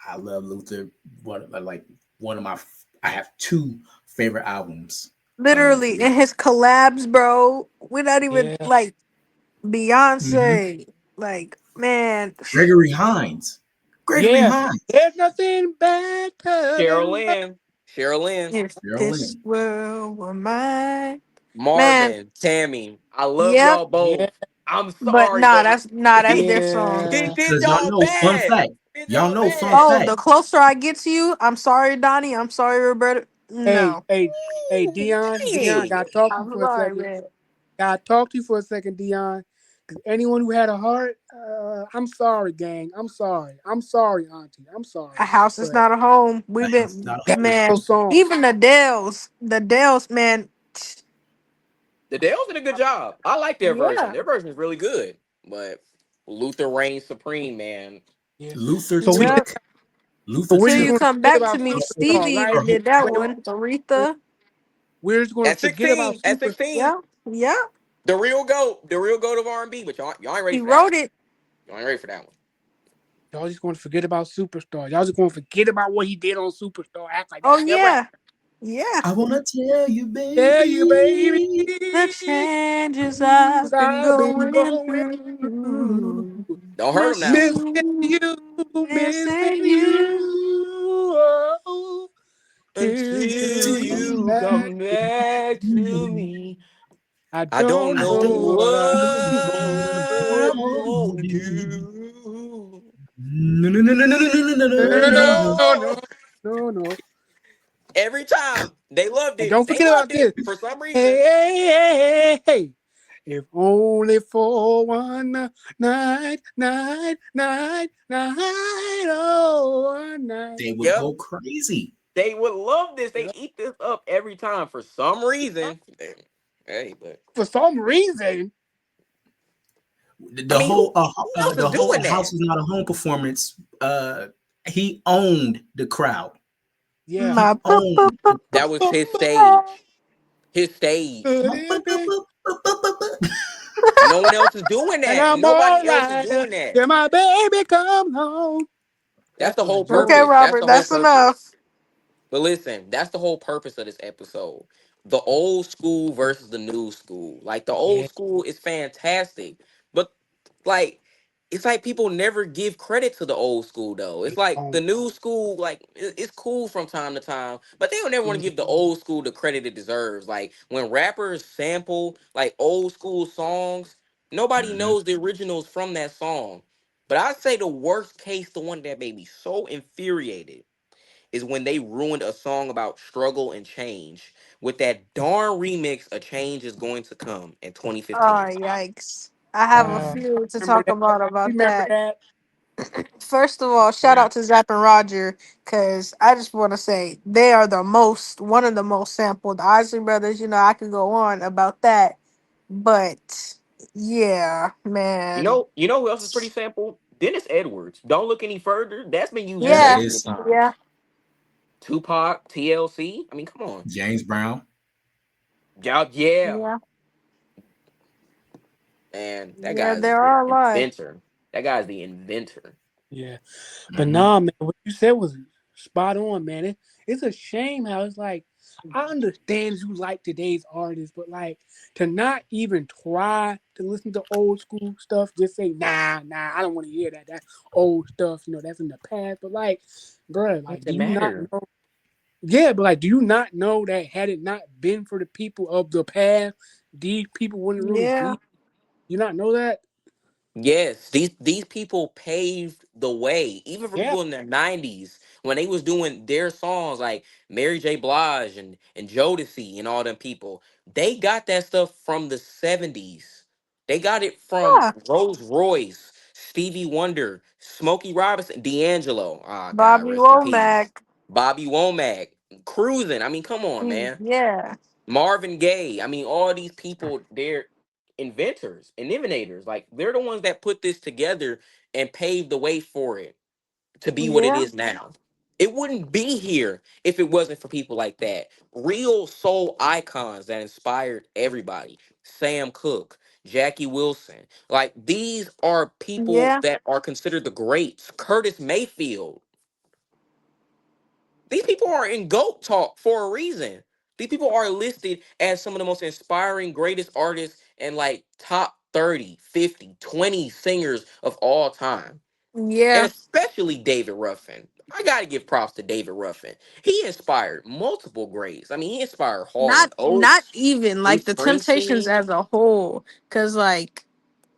I love Luther. One of my I have two favorite albums of Literally in Luther. his collabs, bro. We're not even yeah, like Mhm. Beyonce. Like, man, Gregory Hines. Gregory yeah. Hines. There's nothing better Cheryl than Lynn. Cheryl Lynn. if Daryl this Lynn. world were mine. Man, Marvin. Tammy. I love yep. y'all yeah, both. I'm But sorry, but that's their song. he yeah. did Because y'all y'all know, fun bad. fact. He did Y'all y'all know, fun bad. Oh, fact. the closer I get to you, I'm sorry, Donnie. I'm sorry, Roberta. Hey, No. hey, hey, Ooh, Dion, dang. gotta talk to you I'm for a sorry, second. man. Gotta talk to you for a second, Dion. Because anyone who had a heart, I'm sorry, gang. I'm sorry. I'm sorry, Auntie. I'm sorry. A house is But not a home. A We've house been without a that's home. your man. song. Even the Dells, man. The Dales did a good job. I like their version. Yeah. Their version is really good. But Luther reigns supreme, man. Yeah. Luther So we took Yep. just Luther so we're Till just took you gonna come forget back to about me, the whole Superstar, Stevie right? our whole did that We're, one. Aretha. we're just gonna At forget about 16, at Super. 16, Yeah. Yeah. the real goat of R&B, but y'all ain't ready He for that wrote one. it. Y'all ain't ready for that one. Y'all just gonna forget about Superstar. Y'all just gonna forget about what he did on Superstar. Act like Oh that never happened. yeah. Yeah. I wanna tell you, Tell you, baby, baby. The changes I've been I've been going going through. through. Don't hurt him now. Missing Missing, you, missing missing you. you. Oh, till Until you Till come you you back. come back to me. I I don't don't I know know don't what what I'm I'm gonna gonna do. do. No, no, no, no, no, no, no, no, do. no, no, no. No, no, No. no, no. Every time they loved And it. don't They forget about loved it this. for some Hey, reason. hey, hey, hey. If only for one night, oh, one night. They would Yep. go crazy. They would love this. They Yep. eat this up every time for some reason. Hey, but For some reason, I mean, who else The is whole doing "A that? House Is Not a Home" performance. He owned the crowd. Yeah. My He owned the That crowd. was his stage. His stage. No one else is doing And that. I'm Nobody else is alright. doing that. Till my baby come home. That's That's the my whole joke. Okay, purpose. That's Robert, the whole that's enough. purpose. But listen, that's the whole purpose of this episode. The old school versus the new school. Like the old Yeah. school is fantastic, but like it's like people never give credit to the old school though. It's They like the don't. new school, like it's cool from time to time, but they don't never want to Mhm. give the old school the credit it deserves. Like when rappers sample like old school songs, nobody Mhm. knows the originals from that song. But I'd say the worst case, the one that made me so infuriated is when they ruined a song about struggle and change with that darn remix A Change Is Going to Come in Oh 2015. yikes! I have a Uh, few to remember talk that? about Remember that. that? First of all, shout Yeah. out to Zapp and Roger, because I just want to say they are one of the most sampled. The Isley Brothers, I could go on about that, but yeah, man, You know who else is pretty sample? Dennis Edwards. Don't look any further. That's been used That yeah, millions of is yeah, times. Tupac, TLC. I mean, come on. James Brown. Yeah, yeah. yeah, Man, that yeah. guy is There the are a lot. inventor. That guy's the inventor. Yeah. But Hmm. nah, man, what you said was spot on, man. It's a shame how it's like I understand you like today's artists, but like to not even try to listen to old school stuff, just say nah, I don't want to hear that. That's old stuff, that's in the past. But like, bruh, like, do Doesn't you not matter. know? Yeah, but like, do you not know that had it not been for the people of the past, these people wouldn't really Yeah, be? You not know that? Yes, these people paved the way, even for Yeah, people in their 90s when they was doing their songs like Mary J. Blige and Jodeci and all them people. They got that stuff from the 70s. They got it from yeah. Rose Royce, Stevie Wonder, Smokey Robinson, D'Angelo. Ah, God, Bobby rest in peace. Womack. Bobby Womack, cruising. I mean, come on, man. Yeah, Marvin Gaye. I mean, all these people, they're inventors, innovators. Like they're the ones that put this together and paved the way for it to be what it yeah, is now. It wouldn't be here if it wasn't for people like that. Real soul icons that inspired everybody. Sam Cooke, Jackie Wilson. Like these are people yeah, that are considered the greats. Curtis Mayfield. These people are in GOAT talk for a reason. These people are listed as some of the most inspiring, greatest artists and like top 30, 50, 20 singers of all time. And yeah. especially David Ruffin. I gotta give props to David Ruffin. He inspired multiple greats. I mean, he inspired Hall Not and not Oates, even like Bruce the Temptations Springsteen. as a whole, because like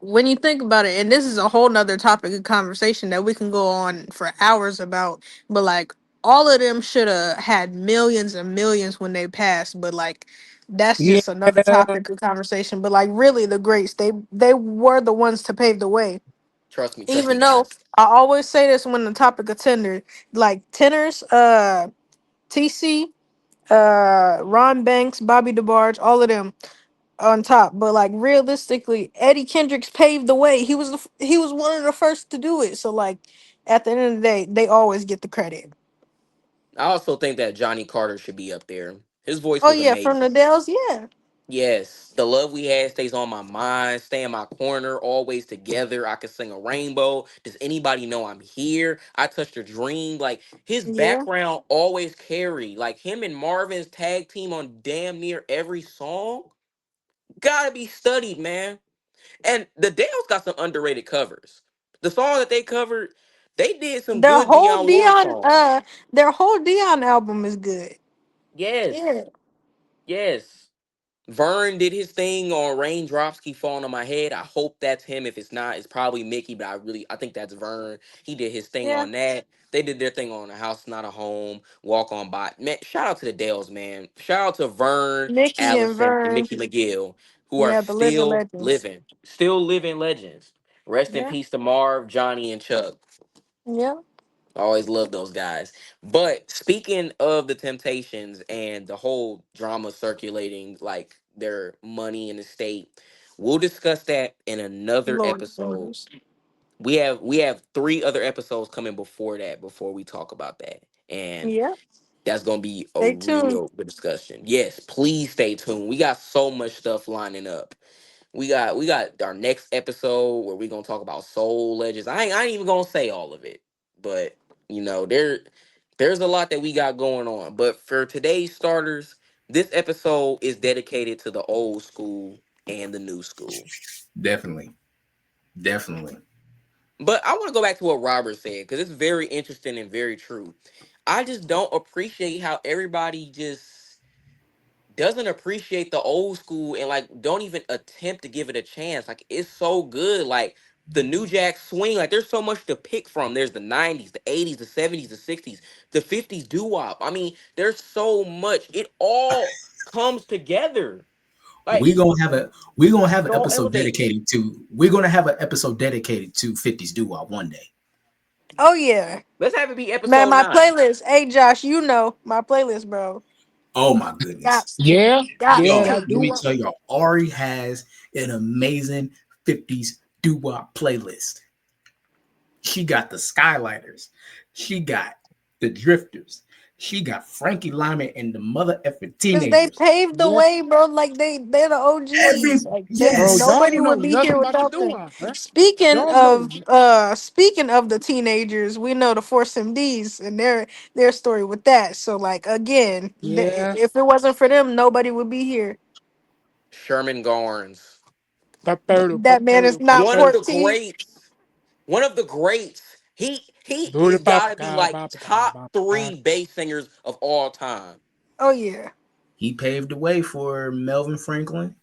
when you think about it, and this is a whole nother topic of conversation that we can go on for hours about, but like all of them should have had millions and millions when they passed, but like that's yeah, just another topic of conversation. But like really the greats, they were the ones to pave the way. Trust me, Even though guys. I always say this when the topic of tender, like tenors, TC, Ron Banks, Bobby DeBarge, all of them on top. But like realistically, Eddie Kendricks paved the way. He was one of the first to do it. So like at the end of the day, they always get the credit. I also think that Johnny Carter should be up there. His voice Oh was yeah, from the amazing. Dells, yeah. Yes, the love we had stays on my mind. Stay in my corner, always together. I can sing a rainbow. Does anybody know I'm here? I touched a dream. Like his Yeah. background always carry. Like him and Marvin's tag team on damn near every song. Gotta be studied, man. And the Dales got some underrated covers. The song that they covered, they did some Their good whole Dionne Warwick Dion songs. their whole Dion album is good. Yeah. Yes, yes. Vern did his thing on Raindrops Keep Falling on My Head. I hope that's him. If it's not, it's probably Mickey, but I think that's Vern. He did his thing Yeah. on that. They did their thing on A House Not a Home, Walk On By. Man, shout out to the Dales, man. Shout out to Vern, Nikki and Allison, and Vern. Mickey McGill, who are Yeah, the living legends. still living legends. Rest in Yeah. peace to Marv, Johnny, and Chuck. Yeah. I always love those guys. But speaking of the Temptations and the whole drama circulating, like their money in the state, we'll discuss that in another Lord episode. knows. we have 3 other episodes coming before that, before we talk about that. And Yeah. that's gonna be a Stay tuned. real good discussion. Yes, please stay tuned. We got so much stuff lining up. We got our next episode where we gonna talk about Soul Legends. I ain't even gonna say all of it, but there's a lot that we got going on. But for today's starters, this episode is dedicated to the old school and the new school. Definitely. Definitely. But I want to go back to what Robert said because it's very interesting and very true. I just don't appreciate how everybody just doesn't appreciate the old school and like don't even attempt to give it a chance. Like it's so good. Like the New Jack Swing, like there's so much to pick from. There's the 90s, the 80s, the 70s, the 60s, the 50s doo-wop. I mean, there's so much. It all comes together. Like We're gonna have it an all episode elevates. dedicated to we're gonna have an episode dedicated to 50s doo wop one day. Oh yeah. Let's have it be Man, episode my 9. playlist. Hey Josh, you know my playlist, bro. Oh my Got goodness. to. Yeah, Got yeah, Yo, to. that let do me up. tell y'all, Ari has an amazing 50s doo wop playlist. She got the Skylighters, she got the Drifters, she got Frankie Lyman and the mother effing Cause they teenagers. paved the Yeah, way, bro. Like they're the Every OGs. Like bro, yes, y'all nobody don't know would be nothing here about the without do them. up, huh? Speaking Y'all know. of speaking of the teenagers, we know the Force MDs and their story with that. So like again, Yeah, if it wasn't for them, nobody would be here. Sherman Garnes. That man is not One of the 14. greats. One of the greats. He Booty is pop, gotta be cow, like pop, cow, top pop, pop. 3 bass singers of all time. Oh yeah. he paved the way for Melvin Franklin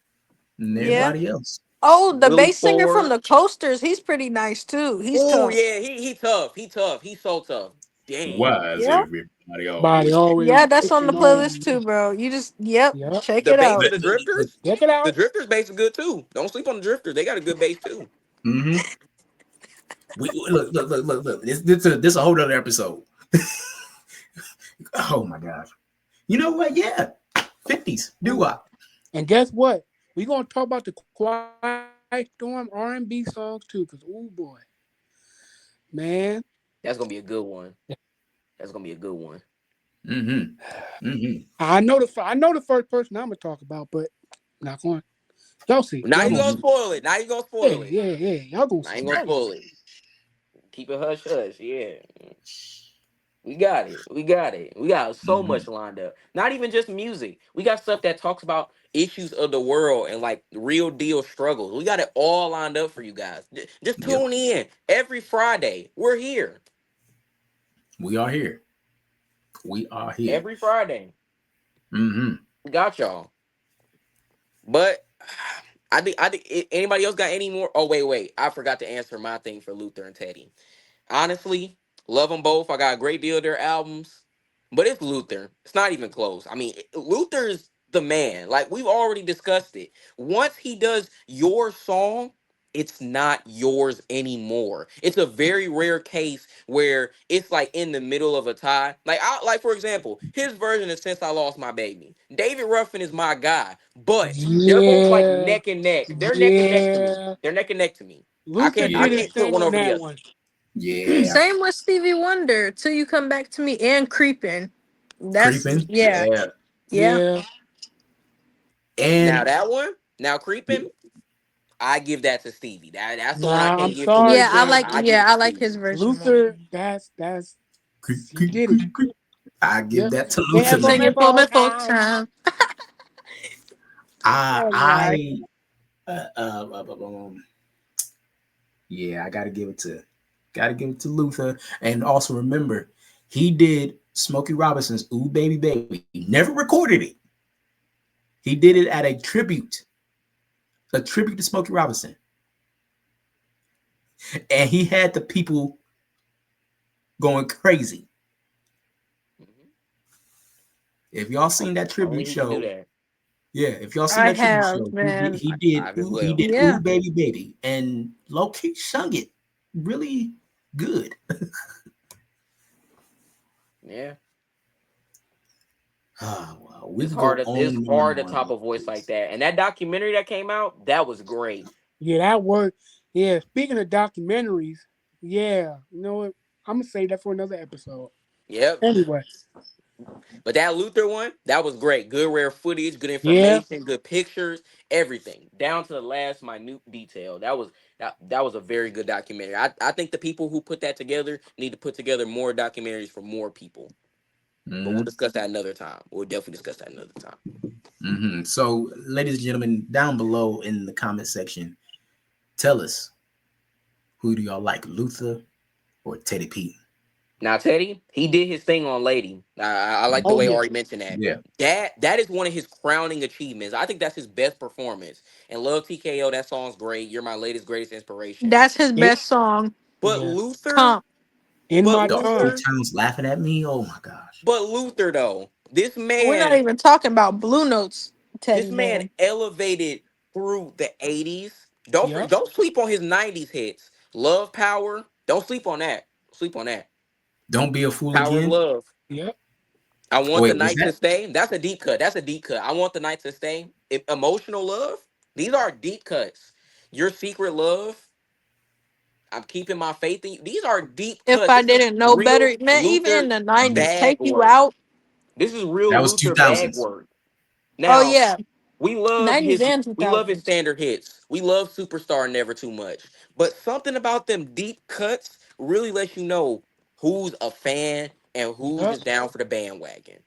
and Yeah. everybody else. Oh, the Willie bass singer from Ford. the Coasters, he's pretty nice too. He's Oh tough. yeah, he tough. He tough. He's so tough. Dang. Why is Yeah. everybody Body always always Yeah, that's on the picking on playlist me. too, bro. You just yep, Yep, check The it bass of out. the Drifters. check it The out. Drifters bass is good too. Don't sleep on the Drifters. They got a good bass too. Mm-hmm. We look. This a whole other episode. Oh my gosh. You know what? Yeah. 50s doo wop. And guess what? We gonna talk about the Quiet Storm R&B songs too, cause oh boy, man, That's gonna be a good one. That's gonna be a good one. Mm-hmm. Mm-hmm. I know the first person I'm gonna talk about, but not going. Y'all see, Now y'all you gonna gonna see. spoil it. Now you gonna Yeah, spoil it. yeah, yeah. Y'all gonna Now see. you gonna Y'all gonna spoil see. it. Keep it hush hush. Yeah. We got it. We got it. We got so Mm-hmm. much lined up. Not even just music. We got stuff that talks about issues of the world and like real deal struggles. We got it all lined up for you guys. Just Yep. tune in every Friday. We're here We are here. We are here. every Friday. Mm-hmm. We got y'all. But I think anybody else got any more? Oh wait. I forgot to answer my thing for Luther and Teddy. Honestly, love them both. I got a great deal of their albums, but it's Luther. It's not even close. I mean, Luther's the man. Like we've already discussed it. Once he does your song, it's not yours anymore. It's a very rare case where it's like in the middle of a tie. Like for example, his version of Since I Lost My Baby. David Ruffin is my guy, but they're both like Yeah, neck and neck. They're neck and neck to me. yeah. They're neck and neck to me. I Luther can't I did Yeah. his can't put thing one on over the that other. one. Yeah. Same with Stevie Wonder. Till You Come Back to Me and Creepin'. That's Creeping. yeah, Yeah. yeah. Yeah. Now And that one, now creeping, I give that to Stevie. That's the one I Nah, I'm can't give to sorry, Yeah, Luther. I but like I give it to I like Stevie. his version more. Luther, that's creep, he creep, did it. creep, creep. I give Yeah. that to They Luther, have for me man. Singing for full me full time. time. Oh Lord. I uh, uh, uh, um, yeah, I gotta give it to Luther. And also remember, he did Smokey Robinson's "Ooh Baby Baby." He never recorded it. He did it at a tribute to Smokey Robinson, and he had the people going crazy. Mhm. If y'all seen that Only tribute he can do show, that. yeah, if y'all seen I that tribute have, show, man. I've as he well. did Yeah. "Ooh Baby Baby," and low key sung it really good. Yeah. Oh, wow. We It's could go hard to on it's and on and hard to on top a about voice like this. that. And that documentary that came out, that was great. Yeah, that was. Yeah, speaking of documentaries, Yeah, you know what? I'm gonna save that for another episode. Yep. Anyway, But that Luther one, that was great. Good rare footage, good yeah, information, good pictures, everything down to the last minute detail. That was a very good documentary. I think the people who put that together need to put together more documentaries for more people. But we'll Mm-hmm. discuss that another time. We'll definitely discuss that another time. Mm-hmm. So, ladies and gentlemen, down below in the comment section, tell us, who do y'all like, Luther or Teddy P? Now Teddy, he did his thing on Lady. I like the oh way yeah, Ari mentioned that. Yeah. That is one of his crowning achievements. I think that's his best performance. And Love TKO, that song's great. You're my latest greatest inspiration. That's his it, best song. But yeah. Luther, Comp. In but my The whole time, Luther, town's laughing at me. Oh my gosh. but Luther though, We're not even talking about Blue Notes, this Teddy man man. elevated through the 80s. yep, Don't sleep on his 90s hits. Love Power. Don't sleep on that. Sleep on that. Don't be a fool Power of again. Love. yep, I Oh, want the wait, was night to that? stay. That's a deep cut. That's a deep cut. I want the night to stay. Emotional love. These are deep cuts. Your secret love. I'm keeping my faith in you. These are deep If cuts. I This is didn't know real better, man, even in Luther the 90s, bag Take You work. Out. This is real That was Luther bag 2000s. work. Oh, Now, yeah. 90s and we love his 2000s. standard hits. We love Superstar Never Too Much. But something about them deep cuts really lets you know who's a fan and who's yep, just down for the bandwagon.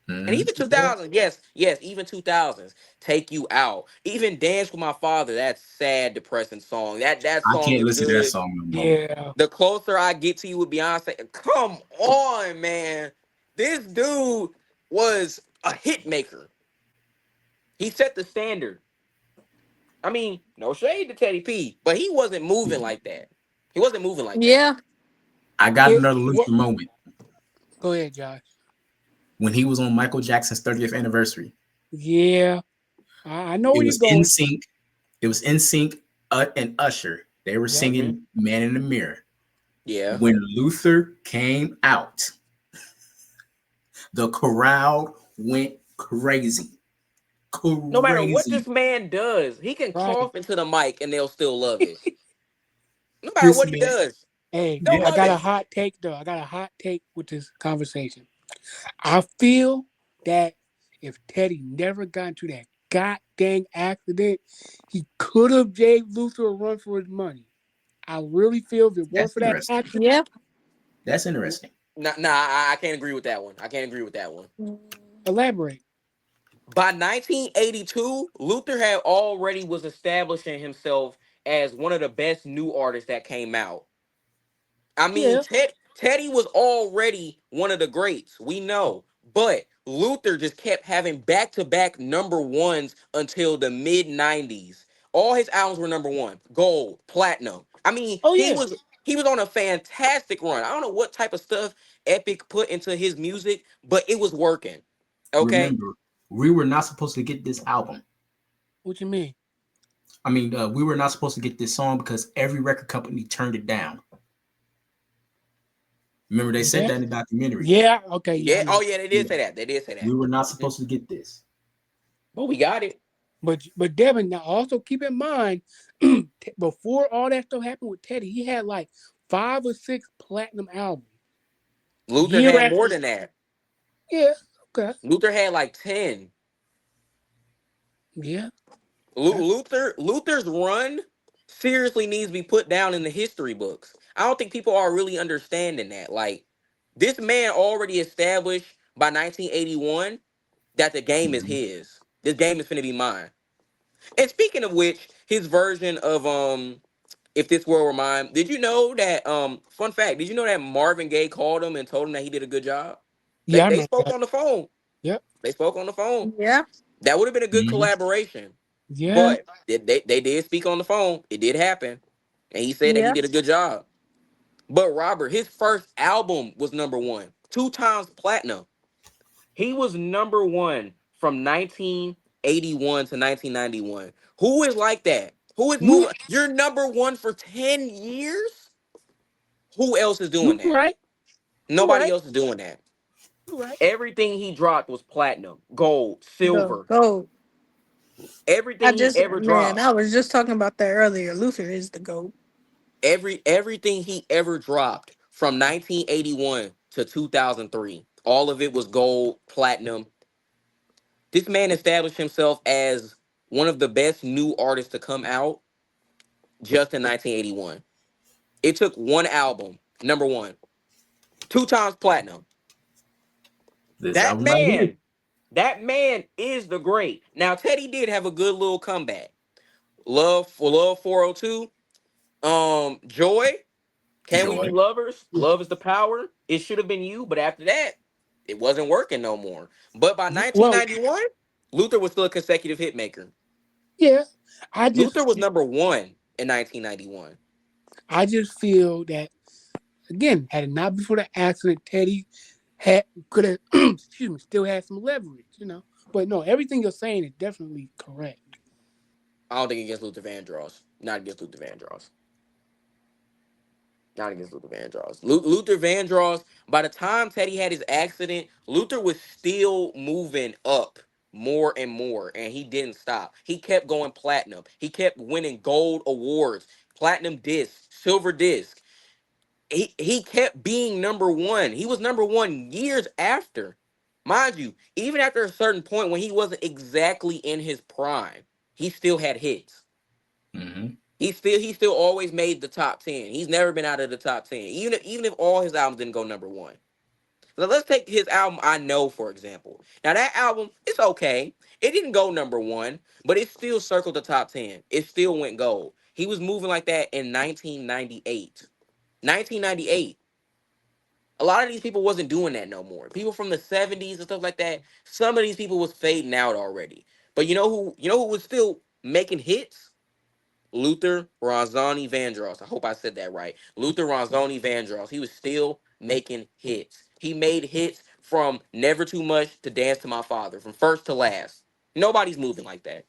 And Hmm. even yeah, 2000s, yes, even 2000s, Take You Out. Even Dance with My Father, that sad, depressing song. That I song can't is listen to that good. song no more. yeah. The Closer I Get to You with Beyonce. Come on, man. This dude was a hit maker. He set the standard. I mean, no shade to Teddy P, but he wasn't moving like that. He wasn't moving like that. Yeah. I got It another what? Luther moment Go ahead, Josh. when he was on Michael Jackson's 30th anniversary. Yeah, I know It where you're was in going. sync. It was in sync and Usher. They were Yep, Hmm. singing Man in the Mirror. Yeah. When Luther came out, the crowd went crazy. No matter what Crazy. this man does, he can right. cough into the mic and they'll still love it. No matter This what he man, does, Hey, they'll I yeah, love got a it. hot take though. I got a hot take with this conversation. I feel that if Teddy never got into that god dang accident, he could have gave Luther a run for his money. I really feel if it weren't that's for that interesting. accident, Yeah. That's interesting. Nah, I can't agree with that one. I can't agree with that one. elaborate. By 1982, Luther had already was establishing himself as one of the best new artists that came out. I mean, Yeah. Teddy was already one of the greats. We know. But Luther just kept having back-to-back number ones until the mid 90s. All his albums were number one, gold, platinum. I mean, Oh yeah. he was on a fantastic run. I don't know what type of stuff Epic put into his music, but it was working. Okay? Remember, we were not supposed to get this album. What you mean? I mean, we were not supposed to get this song because every record company turned it down. Remember, they said Yeah. that in the documentary. Yeah. Okay. Yeah. I Yeah. know. Oh, yeah, they did Yeah, say that. They did say that. we were not Mhm. supposed to get this. But we got it. But Devin, now also keep in mind, before all that stuff happened with Teddy, he had like 5 or 6 platinum albums. Luther Year had more after than that. yeah. Okay. Luther had like 10. Yeah. Okay. Luther's run seriously needs to be put down in the history books. I don't think people are really understanding that. Like this man already established by 1981 that the game is Mhm. his. This game is finna be mine. And speaking of which, his version of If This World Were Mine, did you know that fun fact, did you know that Marvin Gaye called him and told him that he did a good job? Yeah, I They remember spoke that. on the phone. Yep. They spoke on the phone. Yeah. That would have been a good Mhm. collaboration. Yeah. But they did speak on the phone. It did happen. And he said that he Yeah. did a good job. But Robert, his first album was number one, 2 times platinum. He was number one from 1981 to 1991. Who is like that? Who is You moving? You're number one for 10 years? Who else is doing you that? right. You Nobody right. else is doing that. You right. Everything he dropped was platinum, gold, The silver. GOAT. Everything he ever Man, dropped. I was just talking about that earlier. Luther is the GOAT. Everything he ever dropped from 1981 to 2003, all of it was gold, platinum. This man established himself as one of the best new artists to come out just in 1981. It took one album, number one, two times platinum. This That album right here. man, that man is the great. Now Teddy did have a good little comeback. Love 402, Joy, Can We Be Joy. Lovers? Love is the Power. It should have been you, but after that, it wasn't working no more. But by Well, 1991, Luther was still a consecutive hit maker. yeah, I Luther just was number one in 1991. I just feel that again, had it not been for the accident, Teddy had could have excuse me, still had some leverage, you know. But no, everything you're saying is definitely correct. I don't think against Luther Vandross. Not against Luther Vandross. Not against Luther Vandross. Luther Vandross, by the time Teddy had his accident, Luther was still moving up more and more, and he didn't stop. He kept going platinum. He kept winning gold awards, platinum disc, silver disc. He kept being number one. He was number one years after. Mind you, even after a certain point when he wasn't exactly in his prime, he still had hits. Mm-hmm. He still always made the top 10. He's never been out of the top 10. Even if all his albums didn't go number one. So let's take his album I Know, for example. Now that album, it's okay. It didn't go number one, but it still circled the top 10. It still went gold. He was moving like that in 1998. 1998. A lot of these people wasn't doing that no more. People from the 70s and stuff like that, some of these people was fading out already. But you know who was still making hits? Luther Ronzoni Vandross. I hope I said that right. Luther Ronzoni Vandross. He was still making hits. He made hits from Never Too Much to Dance to My Father, from first to last. Nobody's moving like that.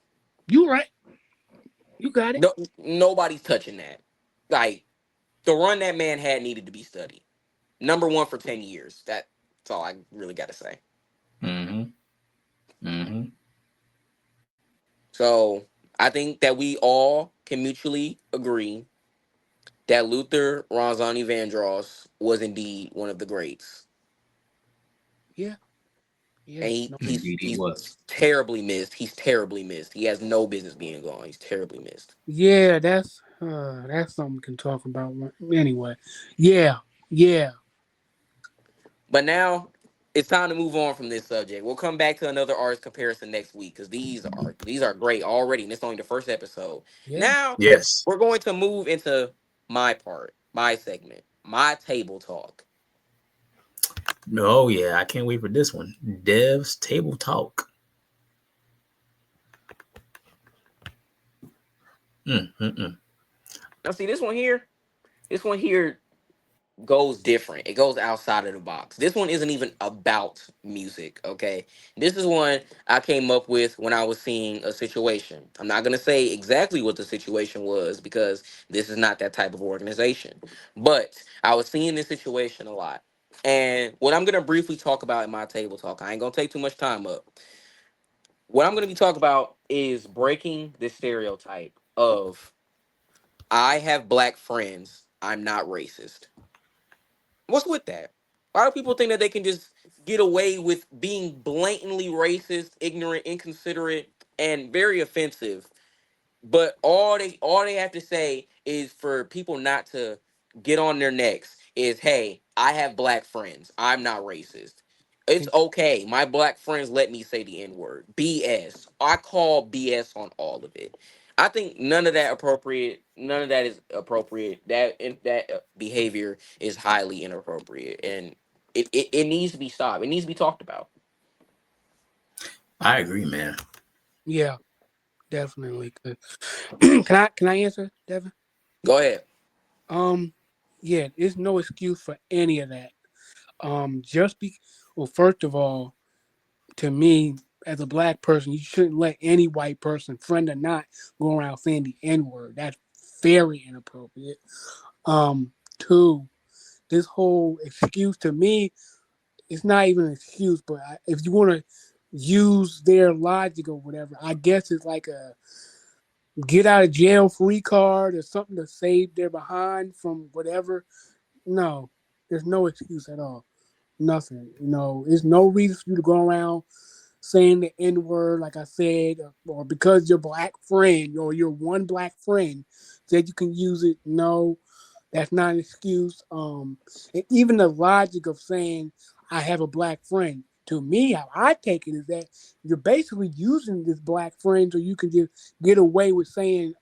You right. You got it. No, nobody's touching that. Like, the run that man had needed to be studied. Number one for 10 years. That's all I really got to say. Mm-hmm. Mm-hmm. So I think that we all can mutually agree that Luther Ronzoni Vandross was indeed one of the greats. Yeah. Yeah. And No. Indeed, he was. terribly missed. He's terribly missed. He has no business being gone. He's terribly missed. Yeah, that's something we can talk about anyway. Yeah. Yeah. But now it's time to move on from this subject. We'll come back to another artist comparison next week because these are great already, and it's only the first episode. Yeah. Now Yes. we're going to move into my part, my segment, my table talk. Oh yeah, I can't wait for this one. Dev's Table Talk. Mm-mm-mm. Now see this one here goes different. It goes outside of the box. This one isn't even about music, okay? This is one I came up with when I was seeing a situation. I'm not going to say exactly what the situation was because this is not that type of organization. But I was seeing this situation a lot. And what I'm going to briefly talk about in my table talk, I ain't going to take too much time up. What I'm going to be talking about is breaking this stereotype of I have black friends, I'm not racist. What's with that? Why do people think that they can just get away with being blatantly racist, ignorant, inconsiderate, and very offensive? But all they have to say is for people not to get on their necks is, hey, I have black friends. I'm not racist. It's okay. My black friends let me say the N-word. BS. I call BS on all of it. I think none of that appropriate. None of that is appropriate. That behavior is highly inappropriate, and it needs to be stopped. It needs to be talked about. I agree, man. Yeah. Definitely. Can I answer, Devin? Go ahead. Yeah, there's no excuse for any of that. Well, first of all, to me, as a black person, you shouldn't let any white person, friend or not, go around saying the N-word. That's very inappropriate. Two, this whole excuse to me, it's not even an excuse, but if you want to use their logic or whatever, I guess it's like get out of jail free card or something to save their behind from whatever. No, there's no excuse at all. Nothing. There's no reason for you to go around saying the N word, like I said, or because your black friend or your one black friend said you can use it. No, that's not an excuse. And even the logic of saying I have a black friend, to me, how I take it is that you're basically using this black friend so you can just get away with saying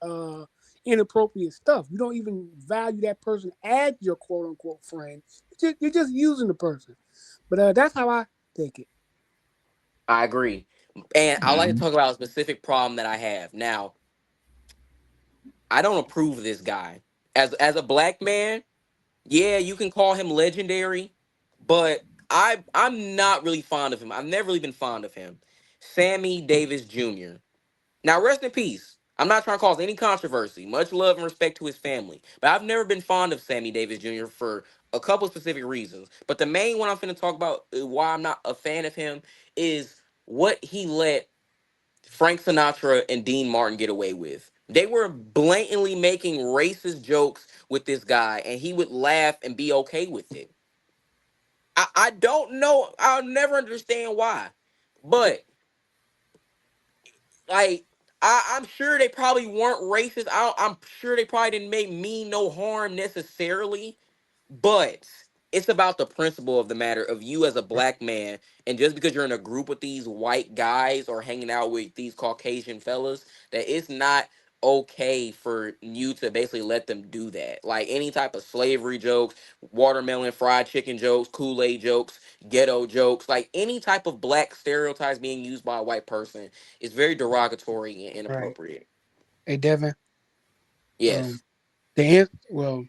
inappropriate stuff. You don't even value that person as your quote unquote friend. You're just using the person. But that's how I take it. I agree. And I like to Mhm. talk about a specific problem that I have. Now, I don't approve of this guy. As a black man, yeah, you can call him legendary, but I'm not really fond of him. I've never really been fond of him. Sammy Davis Jr. Now, rest in peace. I'm not trying to cause any controversy. Much love and respect to his family. But I've never been fond of Sammy Davis Jr. for a couple specific reasons. But the main one I'm finna talk about, why I'm not a fan of him, is what he let Frank Sinatra and Dean Martin get away with. They were blatantly making racist jokes with this guy, and he would laugh and be okay with it. I don't know. I'll never understand why. But like I'm sure they probably weren't racist. I'm sure they probably didn't make me no harm necessarily, but it's about the principle of the matter of you as a black man, and just because you're in a group with these white guys or hanging out with these Caucasian fellas, that it's not okay for you to basically let them do that. Like any type of slavery jokes, watermelon fried chicken jokes, Kool-Aid jokes, ghetto jokes, like any type of black stereotypes being used by a white person is very derogatory and Right. inappropriate. Hey, Devin. Yes. Well,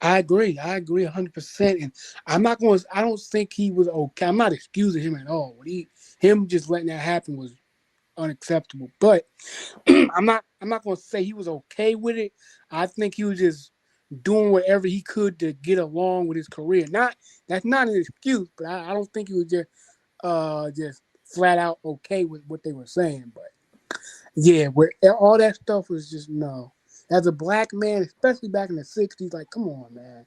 I agree. I agree 100%. And I'm not going. I don't think he was okay. I'm not excusing him at all. Him just letting that happen was unacceptable. But I'm not. I'm not going to say he was okay with it. I think he was just doing whatever he could to get along with his career. Not That's not an excuse, but I don't think he was just flat out okay with what they were saying. But yeah, where all that stuff was just no. As a black man, especially back in the '60s, like, come on, man.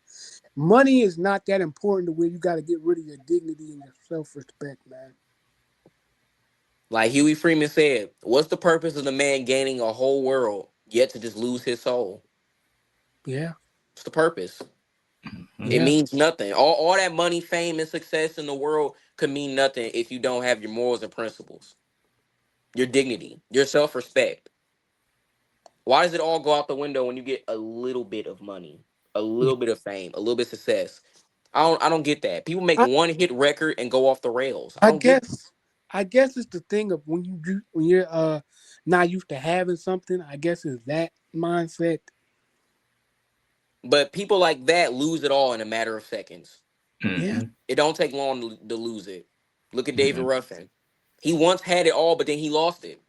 Money is not that important to where you got to get rid of your dignity and your self-respect, man. Like Huey Freeman said, what's the purpose of the man gaining a whole world yet to just lose his soul? Yeah, What's the purpose? It yeah. means nothing. All that money, fame, and success in the world could mean nothing if you don't have your morals and principles, your dignity, your self respect. Why does it all go out the window when you get a little bit of money, a Yeah. little bit of fame, a little bit of success? I don't get that. People make I, one hit record and go off the rails. I I don't get. guess I guess it's the thing of when you're not used to having something. I guess it's that mindset. But people like that lose it all in a matter of seconds. Yeah, Mhm. It don't take long to lose it. Look at David Mhm. Ruffin. He once had it all, but then he lost it.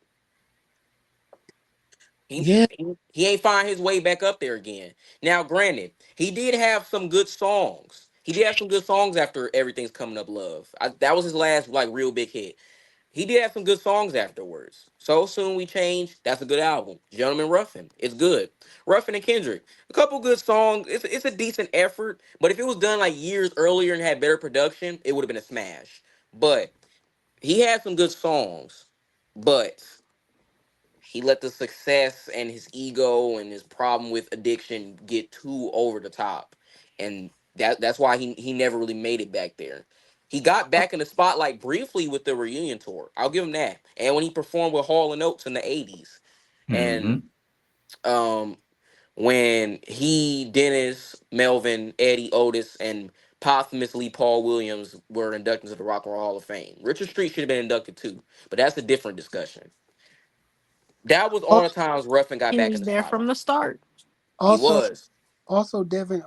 He, yeah, he ain't find his way back up there again. Now, granted, he did have some good songs. He did have some good songs after Everything's Coming Up Love. That was his last like real big hit. He did have some good songs afterwards. So Soon We Change, that's a good album. Gentleman Ruffin, it's good. Ruffin and Kendrick, a couple good songs. It's a decent effort, but if it was done like years earlier and had better production, it would have been a smash. But he had some good songs, but he let the success and his ego and his problem with addiction get too over the top, and that's why he never really made it back there. He got back in the spotlight briefly with the reunion tour. I'll give him that. And when he performed with Hall and Oates in the '80s, and Mhm. um, when he, Dennis, Melvin, Eddie, Otis, and posthumously Paul Williams were inducted into the Rock and Roll Hall of Fame. Richard Street should have been inducted too, but that's a different discussion. That was all the also, times Ruffin got He back was in the there from spotlight. the start. He also, was. also, Devin.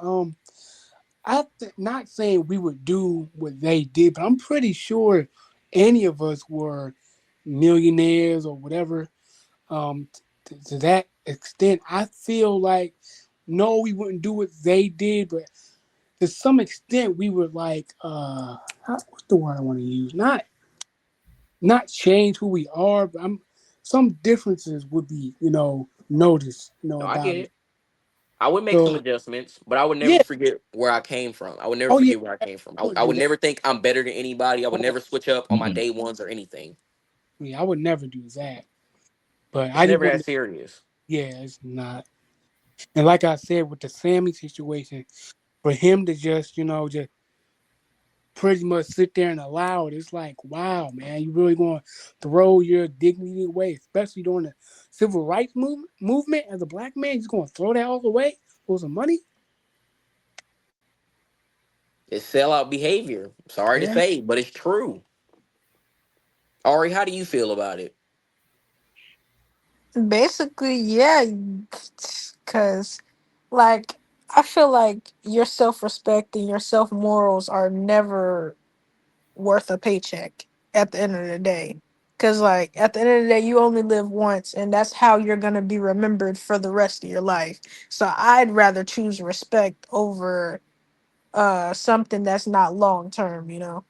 Not saying we would do what they did, but I'm pretty sure any of us were millionaires or whatever. To that extent, I feel like no, we wouldn't do what they did, but to some extent, we would like what's the word I want to use? Not change who we are, but some differences would be notice, No, I about get it. it. I would make some So adjustments, but I would never yeah, forget where I came from. I would never oh yeah, forget where I came from. I would I do would that. never think I'm better than anybody. I would Oh, never switch up on my Mm-mm. day ones or anything. yeah, I would never do that. But It's I just never that wouldn't. serious. Yeah, it's not. And like I said with the Sammy situation, for him to just just pretty much sit there and allow it, it's like, wow, man, you really going to throw your dignity away, especially during the civil rights movement as a black man. You're going to throw that all away for some money? It's sellout behavior. Sorry to Yeah. say, but it's true. Ari, how do you feel about it? Basically, yeah, because like I feel like your self respect and your self morals are never worth a paycheck at the end of the day. Because like at the end of the day, you only live once, and that's how you're gonna be remembered for the rest of your life. So I'd rather choose respect over something that's not long term. You know?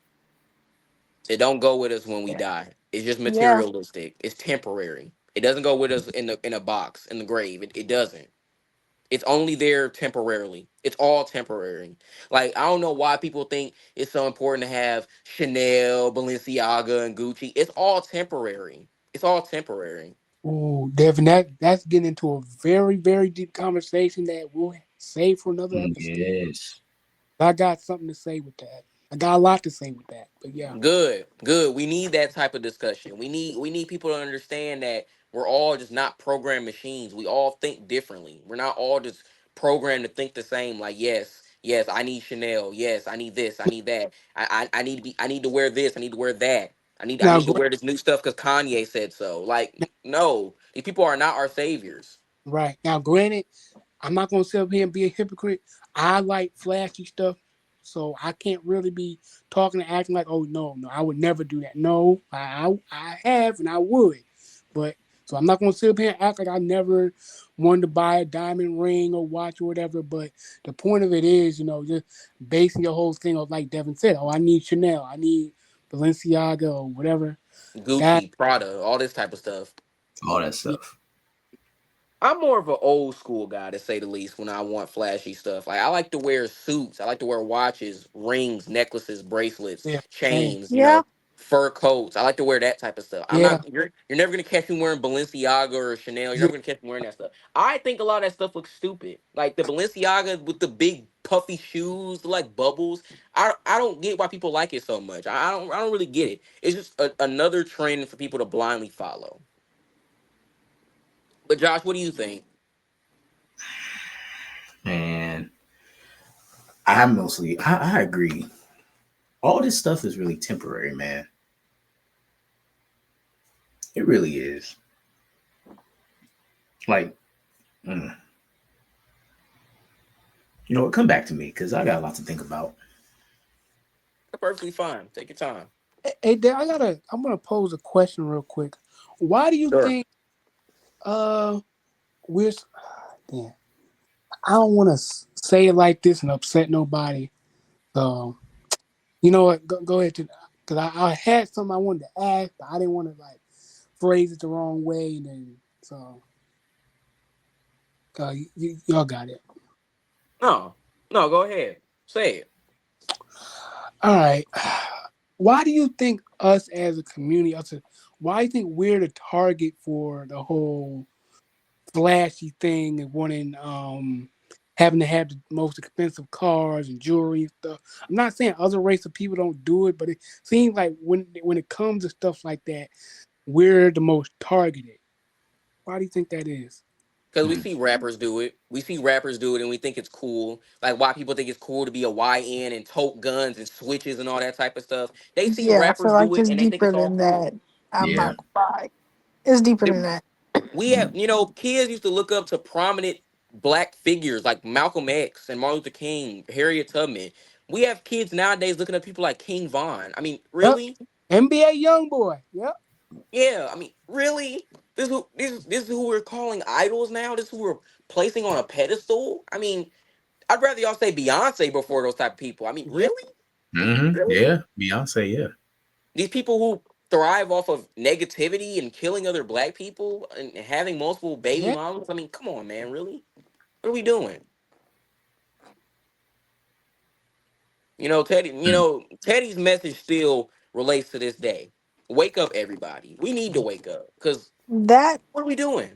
It don't go with us when we Yeah. die. It's just Yeah. materialistic. It's temporary. It doesn't go with us in a box in the grave. It doesn't. It's only there temporarily. It's all temporary. Like I don't know why people think it's so important to have Chanel, Balenciaga, and Gucci. It's all temporary. It's all temporary. Oh, Devin, that's getting into a very, very deep conversation that we'll save for another episode. Yes. I got something to say with that. I got a lot to say with that. But yeah. Good, good. We need that type of discussion. We need people to understand that we're all just not programmed machines. We all think differently. We're not all just programmed to think the same. Like yes, yes, I need Chanel. Yes, I need this. I need that. I need to be. I need to wear this. I need to wear that. I Now, need to wear this new stuff because Kanye said so. Like no, these people are not our saviors. right. Now, granted, I'm not gonna sit up here and be a hypocrite. I like flashy stuff, so I can't really be talking and acting like, oh no, no, I would never do that. No, I have and I would, but so I'm not gonna sit up here and act like I never wanted to buy a diamond ring or watch or whatever. But the point of it is, just basing your whole thing on like Devin said, oh, I need Chanel, I need Balenciaga or whatever. That Gucci, Prada, all this type of stuff. All that yeah, stuff. I'm more of an old school guy to say the least when I want flashy stuff. Like I like to wear suits, I like to wear watches, rings, necklaces, bracelets, yeah, same, chains, Yeah. fur coats. I like to wear that type of stuff. I'm yeah, not you're never gonna catch me wearing Balenciaga or Chanel. You're yeah, never gonna catch me wearing that stuff. I think a lot of that stuff looks stupid. Like the Balenciaga with the big puffy shoes, like bubbles. I don't get why people like it so much. I don't really get it. It's just another trend for people to blindly follow. But Josh, what do you think? And I agree. All this stuff is really temporary, man. It really is. Like, mm. You know what? Come back to me because I got a lot to think about. Perfectly fine. Take your time. Hey, Dad, I'm gonna pose a question real quick. Why do you Sure. think uh we're damn, I don't want to say it like this and upset nobody. So you know what? Go ahead, because I had something I wanted to ask, but I didn't want to like phrase it the wrong way. And then so y'all got it. No, no, go ahead. Say it. All right. Why do you think us as a community, why do you think we're the target for the whole flashy thing and wanting having to have the most expensive cars and jewelry and stuff? I'm not saying other race of people don't do it, but it seems like when it comes to stuff like that, we're the most targeted. Why do you think that is? Because we Mm. see rappers do it. We see rappers do it and we think it's cool. Like why people think it's cool to be a YN and tote guns and switches and all that type of stuff. They see Yeah, I feel rappers like do it it's and they think deeper it's all than cool. that. I'm Yeah. not gonna lie. It's deeper They- than that. We have, Mm. kids used to look up to prominent black figures like Malcolm X and Martin Luther King, Harriet Tubman. We have kids nowadays looking at people like King Von. I mean, Yep. really? NBA young boy. Yep. Yeah, I mean, really? This is who we're calling idols now? This is who we're placing on a pedestal? I mean, I'd rather y'all say Beyonce before those type of people. I mean, Yep. really? Hmm. Really? Yeah. Beyonce. Yeah. These people who thrive off of negativity and killing other black people and having multiple baby Yeah. mamas. I mean, come on, man, really? What are we doing? Teddy. Mm. Teddy's message still relates to this day. Wake up, everybody. We need to wake up because That what are we doing?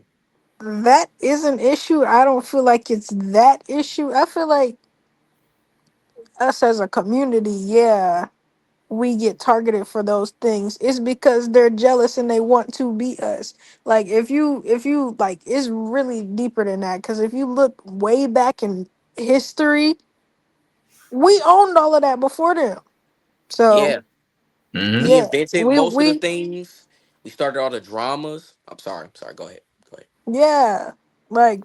that is an issue. I don't feel like it's that issue. I feel like us as a community, yeah, we get targeted for those things. It's because they're jealous and they want to be us. Like if you like, it's really deeper than that. Because if you look way back in history, we owned all of that before them. So Yeah, we Hmm. yeah, invented we most of the we things. We started all the dramas. I'm sorry. Sorry. Go ahead. Go ahead. yeah, like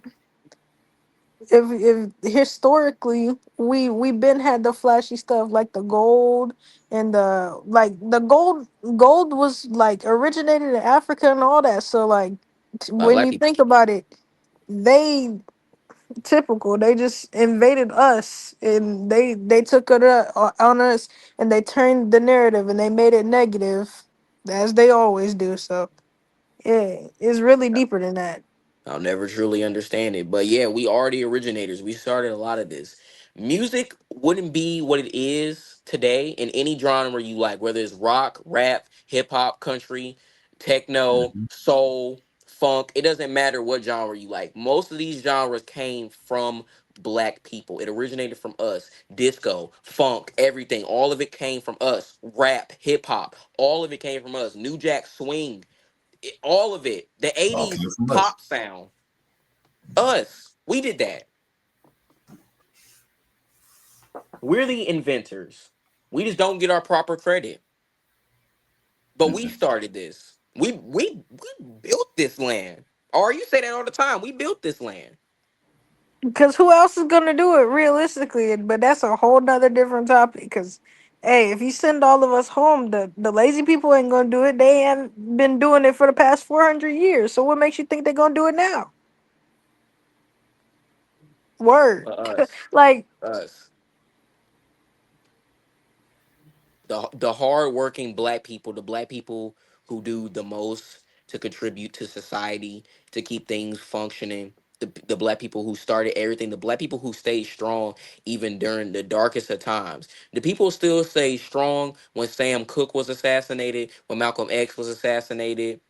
if historically we been had the flashy stuff like the gold and the gold was like originated in Africa and all that. So like By when black you people. think about it, they typical, they just invaded us and they took it on us, and they turned the narrative and they made it negative as they always do. So yeah, it's really deeper than that. I'll never truly understand it. But yeah, we are the originators. We started a lot of this. Music wouldn't be what it is today in any genre you like, whether it's rock, rap, hip hop, country, techno, Hmm. soul, funk. It doesn't matter what genre you like. Most of these genres came from black people. It originated from us. Disco, funk, everything. All of it came from us. Rap, hip hop, all of it came from us. New Jack Swing, all of it. The All came 80s from us. pop sound, us. We did that. We're the inventors. We just don't get our proper credit. But we Mm-mm. started this. We built this land. Or you say that all the time. We built this land. Because who else is gonna do it realistically? But that's a whole nother different topic. Because, hey, if you send all of us home, the lazy people ain't gonna do it. They haven't been doing it for the past 400 years. So what makes you think they're gonna do it now? Word, Us. like Us. The hardworking black people, the black people who do the most to contribute to society, to keep things functioning. The black people who started everything, the black people who stayed strong even during the darkest of times. The people still stay strong when Sam Cooke was assassinated, when Malcolm X was assassinated,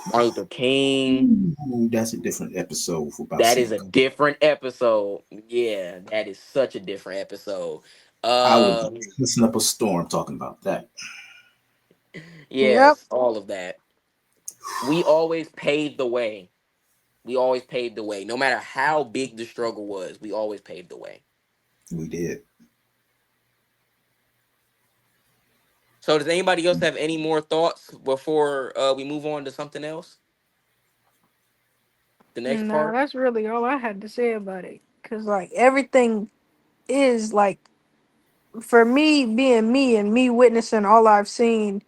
Martin Luther King. Ooh, that's a different episode for about That is Sam a Cooke. different episode. Yeah, that is such a different episode. I would be Uh cussing up a storm talking about that. yep. yes, all of that. We always paved the way. We always paved the way. No matter how big the struggle was, we always paved the way. We did. So, does anybody else have any more thoughts before we move on to something else? The next Nah, part? that's really all I had to say about it. Cause like everything is like, for me being me and me witnessing all I've seen,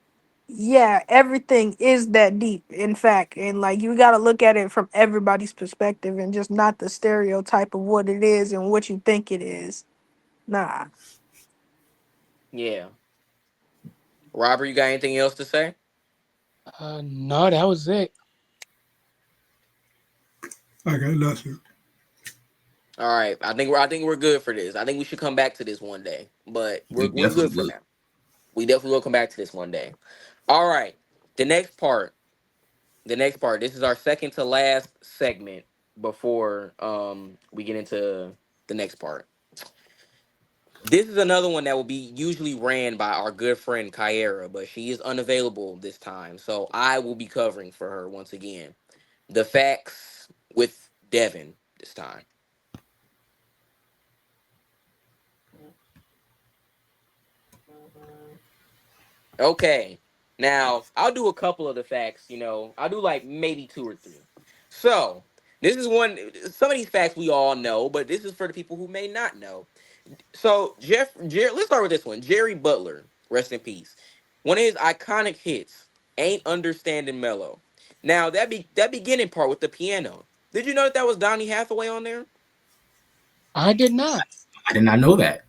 yeah, everything is that deep, in fact. And like you gotta look at it from everybody's perspective and just not the stereotype of what it is and what you think it is. Nah. Yeah. Robert, you got anything else to say? No, that was it. I got nothing. All right. I think we're good for this. I think we should come back to this one day. But We we're good definitely for will. now. We definitely will come back to this one day. All right. The next part. The next part. This is our second to last segment before we get into the next part. This is another one that will be usually ran by our good friend Kyera, but she is unavailable this time. So I will be covering for her once again. The facts with Devin this time. Okay. Now, I'll do a couple of the facts, I'll do like maybe two or three. So, this is one, some of these facts we all know, but this is for the people who may not know. So let's start with this one. Jerry Butler, rest in peace. One of his iconic hits, "Ain't Understanding Mellow." Now that beginning part with the piano. Did you know that was Donny Hathaway on there? I did not. I did not know that.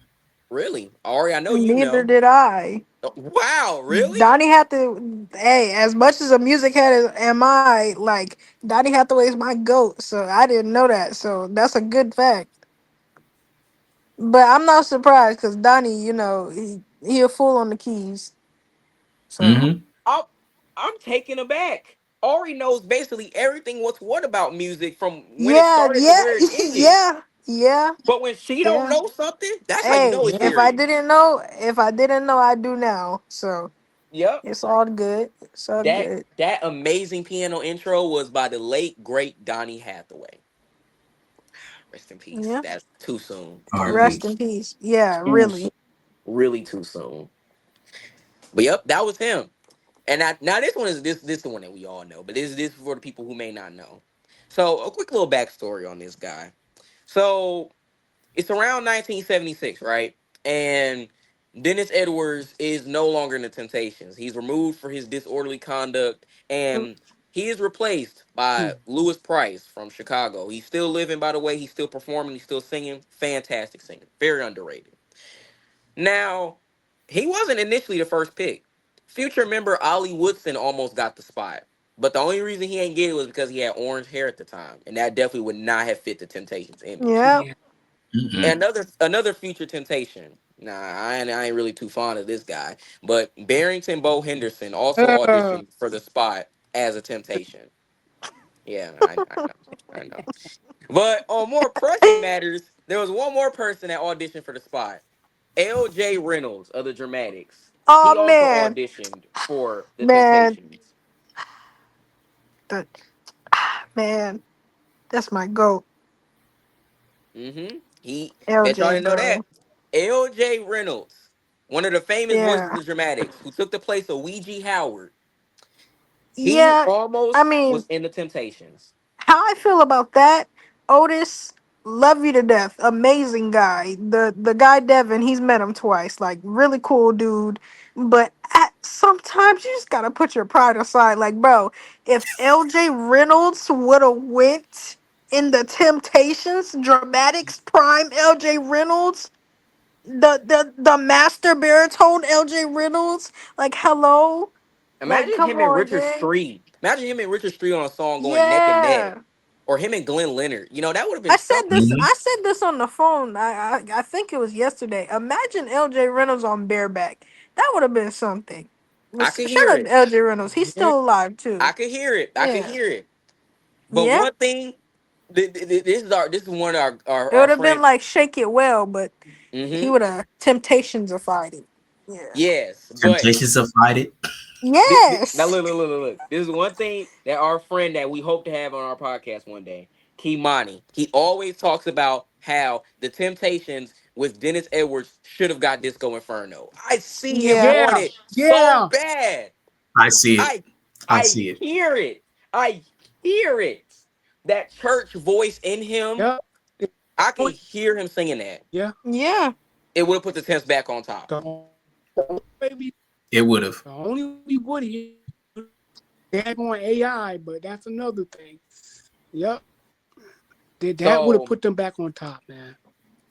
Really, Ari? I know you Neither know. did I. Wow, really? Donnie had to. Hey, as much as a music head as am I, like Donnie Hathaway is my goat. So I didn't know that. So that's a good fact. But I'm not surprised because Donnie, he a fool on the keys. So Mm-hmm. I'm I'm taken aback. Ari knows basically everything what's what about music from when it yeah, started to yeah, where it ended. yeah, yeah, But when she don't yeah. know something, that's how you Hey, know it's serious. if I didn't know, I do now. So Yep. it's all good. It's all That good. that amazing piano intro was by the late great Donny Hathaway. Rest in peace. Yeah. That's too soon. R.I.P. Rest in peace. Yeah, Too really. soon. Really too soon. But yep, that was him. And now this one is this is the one that we all know, but this is for the people who may not know. So a quick little backstory on this guy. So it's around 1976, right? And Dennis Edwards is no longer in the Temptations. He's removed for his disorderly conduct, and he is replaced by Louis Price from Chicago. He's still living, by the way. He's still performing. He's still singing. Fantastic singer. Very underrated. Now, he wasn't initially the first pick. Future member Ollie Woodson almost got the spot. But the only reason he ain't get it was because he had orange hair at the time. And that definitely would not have fit the Temptations image. Yeah. Yeah. And Mm-mm. another future temptation. Nah, I ain't really too fond of this guy. But Barrington Bo Henderson also Uh, auditioned for the spot as a temptation. Yeah, I know. I know. But on more pressing matters, there was one more person that auditioned for the spot. L.J. Reynolds of the Dramatics. Oh He also man, auditioned for the man, Temptations. that man, that's my goat, Mm-hmm. He bet y'all LJ, didn't know bro. that. L.J. Reynolds, one of the famous voices of Yeah, the Dramatics, who took the place of Ouija Howard. He yeah. I almost mean, was in the Temptations. how I feel about that, Otis, love you to death. Amazing guy. The guy Devin, he's met him twice. Like really cool dude. But sometimes you just gotta put your pride aside. Like, bro, if LJ Reynolds would have went in the Temptations, Dramatics Prime LJ Reynolds, the master baritone LJ Reynolds, like hello, like Imagine come him and on, Richard gang. Street. Imagine him and Richard Street on a song going neck and neck. Yeah. Or him and Glenn Leonard. You know, that would have been something. Mm-hmm. I said this on the phone. I think it was yesterday. Imagine LJ Reynolds on bareback. That would have been something. I could Shout hear out to it. LJ Reynolds. He's still alive I too. could hear it. I could Yeah. hear it. But Yeah. one thing, this is one of It our would have been friend. like Shake It Well, but he Mm-hmm. would have Temptations of fighting. Yeah. Yes, but Temptations to fight it. Now Yes. look. This is one thing that our friend that we hope to have on our podcast one day, Kimani. He always talks about how the Temptations with Dennis Edwards should have got Disco Inferno. I see him Yeah. on yeah. it so Yeah. bad. I see it. I I I see it. hear it. I hear it. That church voice in him. Yeah. I can hear him singing that. Yeah. Yeah. It would have put the Temps back on top. The only way we, It would have. the only way we would have back on AI, but that's another thing. Yep. That would have So put them back on top, man.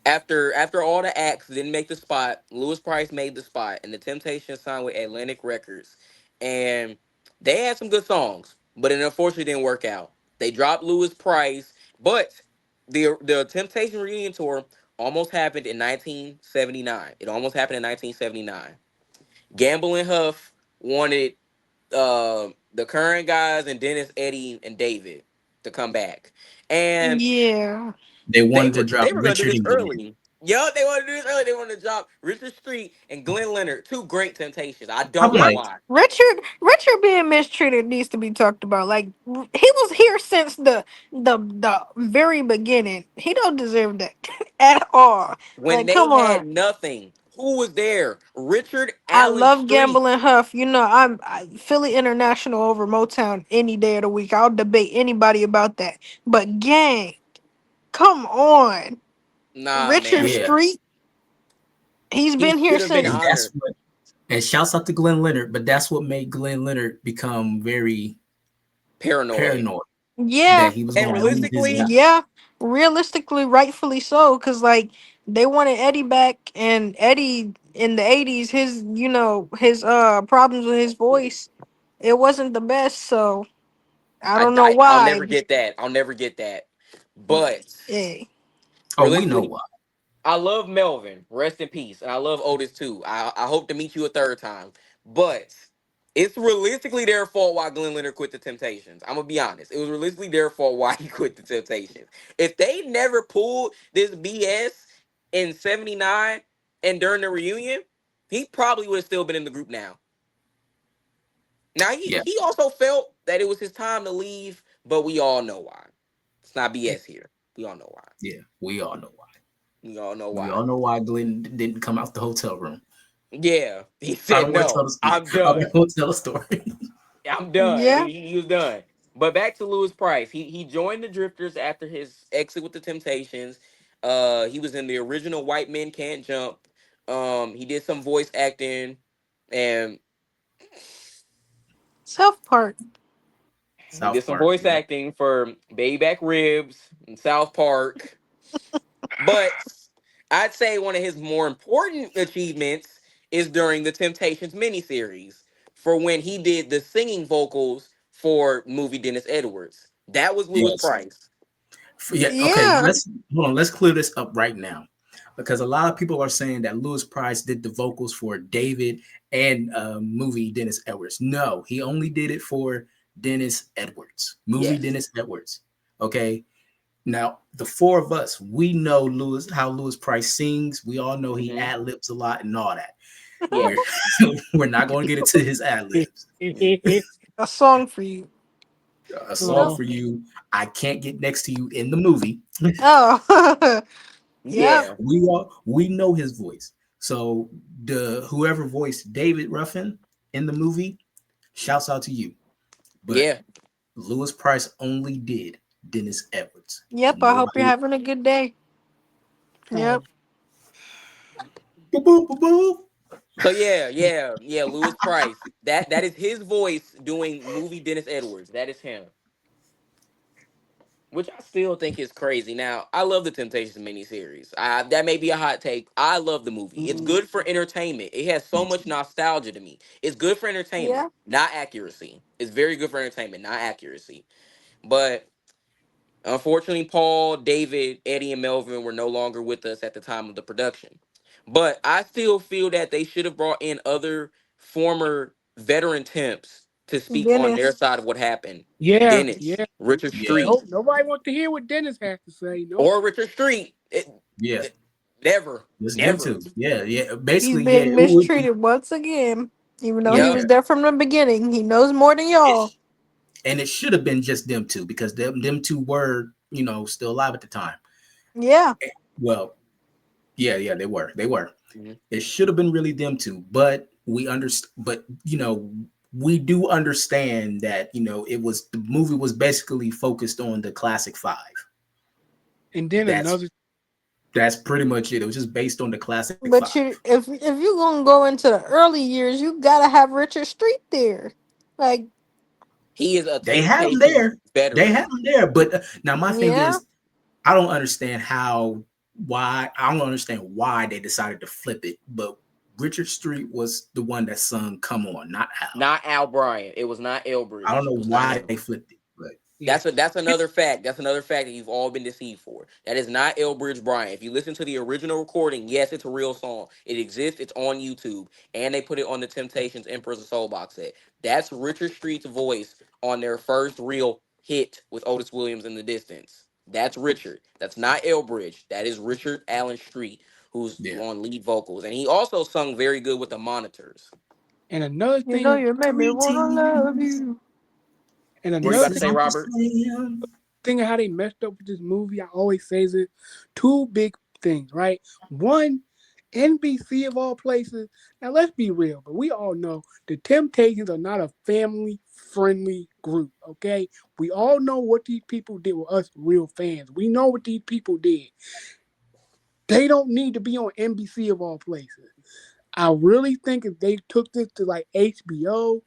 after all the acts didn't make the spot, Louis Price made the spot, and the Temptations signed with Atlantic Records, and they had some good songs, but it unfortunately didn't work out. They dropped Louis Price, but the Temptation reunion tour almost happened in 1979. It almost happened in 1979. Gamble and Huff wanted the current guys and Dennis, Eddie, and David to come back, and Yeah. They wanted to drop they were gonna do Richard this and Glenn. early. Yo, they want to do this early. They want to drop Richard Street and Glenn Leonard, two great Temptations. I don't I'm know like, why. Richard being mistreated needs to be talked about. Like he was here since the very beginning. He don't deserve that at all. When Like they come had on. nothing, who was there? Richard I Allen love Street. Gamble and Huff. Philly International over Motown any day of the week. I'll debate anybody about that. But gang, come on. Nah, Richard man. yeah. Street, he's He been here should have been since And that's honored. what and shouts out to Glenn Leonard, but that's what made Glenn Leonard become very Paranoid. paranoid. Yeah, that he was And going to lose his realistically, job. yeah, realistically, rightfully so, because like they wanted Eddie back, and Eddie in the '80s, his his problems with his voice, it wasn't the best. So I don't know I'll why. never get that. I'll never get that. But But hey, Oh, we know realistically, why. I love Melvin. Rest in peace. And I love Otis too. I hope to meet you a third time. But it's realistically their fault why Glenn Leonard quit the Temptations. I'm gonna be honest. It was realistically their fault why he quit the Temptations. If they never pulled this BS in '79 and during the reunion, he probably would have still been in the group now. Now Yeah, he also felt that it was his time to leave, but we all know why. It's not BS here. We all know why. yeah, we all know why. We all know We why. all know why Glenn didn't come out the hotel room. Yeah, he I said don't want to tell no. the story. I'm I don't done. want to tell the story. I'm done. yeah, He was done. But back to Lewis Price. He joined the Drifters after his exit with the Temptations. He was in the original White Men Can't Jump. He did some voice acting, and South Park. he did South some Park. voice Yeah. acting for Baby Back Ribs and South Park. But I'd say one of his more important achievements is during the Temptations miniseries for when he did the singing vocals for movie Dennis Edwards. That was Lewis Yes. Price. Yeah. Okay. Yeah, Let's hold on. Let's clear this up right now, because a lot of people are saying that Lewis Price did the vocals for David and movie Dennis Edwards. No, he only did it for Dennis Edwards. Movie Yes. Dennis Edwards. Okay. Now, the four of us, we know how Lewis Price sings. We all know he Hmm. ad libs a lot and all that. We're Yes. we're not going to get into his ad libs. a song for you. A song Oh, for you. I can't get next to you in the movie. Oh, yep. Yeah. We know his voice. So the whoever voiced David Ruffin in the movie, shouts out to you. But Yeah. Lewis Price only did Dennis Edwards. Yep, I hope you're Nobody. having a good day. oh, Yep. Boop, boop, boop, boop. So yeah. Lewis Price. That is his voice doing movie Dennis Edwards. That is him. Which I still think is crazy. Now, I love the Temptations miniseries. That may be a hot take. I love the movie. It's good for entertainment. It has so Me much too. nostalgia to me. It's good for entertainment, Yeah. not accuracy. It's very good for entertainment, not accuracy. But unfortunately, Paul, David, Eddie, and Melvin were no longer with us at the time of the production. But I still feel that they should have brought in other former veteran temps to speak on their Dennis. side of what happened. yeah, Dennis, yeah. Richard Yeah, Street, Nope, nobody wants to hear what Dennis has to say. Nope. or Richard Street. yeah. Never, It's them never. two. Yeah, yeah. He's Basically, yeah, being it would be. mistreated once again. Even though he Yep. was Yeah. there from the beginning. He knows more than y'all. And it should have been just them two, because them two were, still alive at the time. Yeah. Well, yeah, they were. Mhm. It should have been really them two, but we understand. But we do understand that the movie was basically focused on the classic five. And then That's another, that's pretty much it. It was just based on the classic But five. if you're gonna go into the early years, you gotta have Richard Street there. Like, He is a They had him Temptations there. They veteran. had him there. But now my thing yeah, is, I don't understand I don't understand why they decided to flip it. But Richard Street was the one that sung "Come On," not Al. Not Al Bryant. It was not I don't Elbridge. It know was not why him. they flipped it, but yeah. That's another fact. That's another fact that you've all been deceived for. That is not Elbridge Bryant. If you listen to the original recording, yes, it's a real song. It exists. It's on YouTube, and they put it on the Temptations Emperor's of Soul box set. That's Richard Street's voice on their first real hit with Otis Williams in the distance. That's Richard. That's not Elbridge. That is Richard Allen Street, who's yeah. on lead vocals, and he also sung very good with the Monitors. And another you know thing, you made me wanna love Greetings. you. and What are you another about This to is thing, say, Uncle Robert? Sam. thing of how they messed up with this movie, I always say is two big things, right? One, NBC of all places. Now let's be real, but we all know the Temptations are not a family friendly group, okay? We all know what these people did with us real fans. We know what these people did. They don't need to be on NBC of all places. I really think if they took this to like HBO,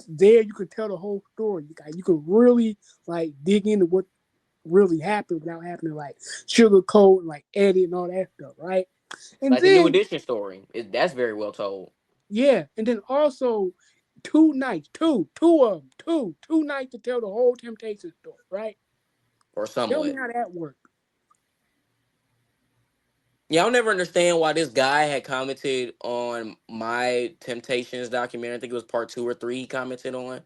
there you can tell the whole story. You can really like dig into what really happened without having to like sugarcoat and like edit and all that stuff, right? And Like the New then Edition story, that's very well told, yeah, and then also two nights, two of them, two nights to tell the whole Temptation story, right? or Tell me somewhat. how that worked. Yeah, I'll never understand why this guy had commented on my Temptations documentary. I think it was part 2 or 3 he commented on.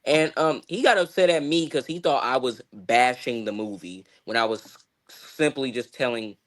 And he got upset at me because he thought I was bashing the movie when I was simply just telling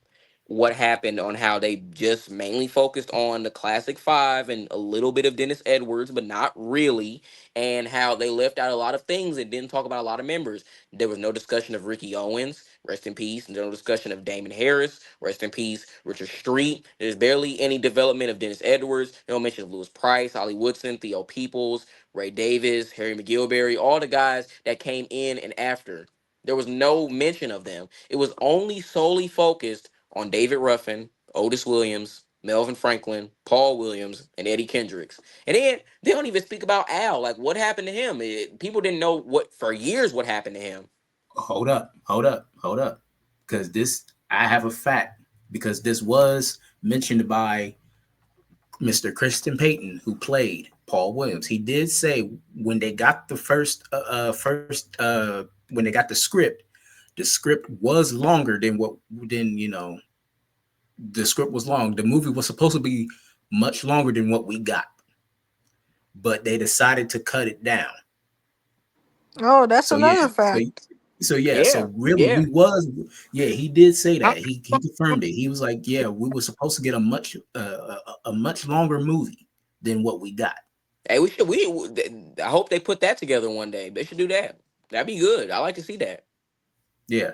what happened on how they just mainly focused on the classic five and a little bit of Dennis Edwards, but not really, and how they left out a lot of things and didn't talk about a lot of members. There was no discussion of Ricky Owens, rest in peace. No discussion of Damon Harris, rest in peace. Richard Street. There's barely any development of Dennis Edwards. No mention of Lewis Price, Holly Woodson, Theo Peoples, Ray Davis, Harry McGilberry, all the guys that came in and after. There was no mention of them. It was only solely focused on David Ruffin, Otis Williams, Melvin Franklin, Paul Williams, and Eddie Kendricks. And then they don't even speak about Al. Like, what happened to him? People didn't know what for years what happened to him. Hold up. Because I have a fact, because this was mentioned by Mr. Kristen Payton, who played Paul Williams. He did say when they got the when they got the script was longer than the script was long. The movie was supposed to be much longer than what we got, but they decided to cut it down. Oh, that's So yeah, another fact. Yeah, so really yeah. he did say How, that. He confirmed it. He was like, yeah, we were supposed to get a much longer movie than what we got. Hey, we should. I hope they put that together one day. They should do that. That'd be good. I like to see that. Yeah.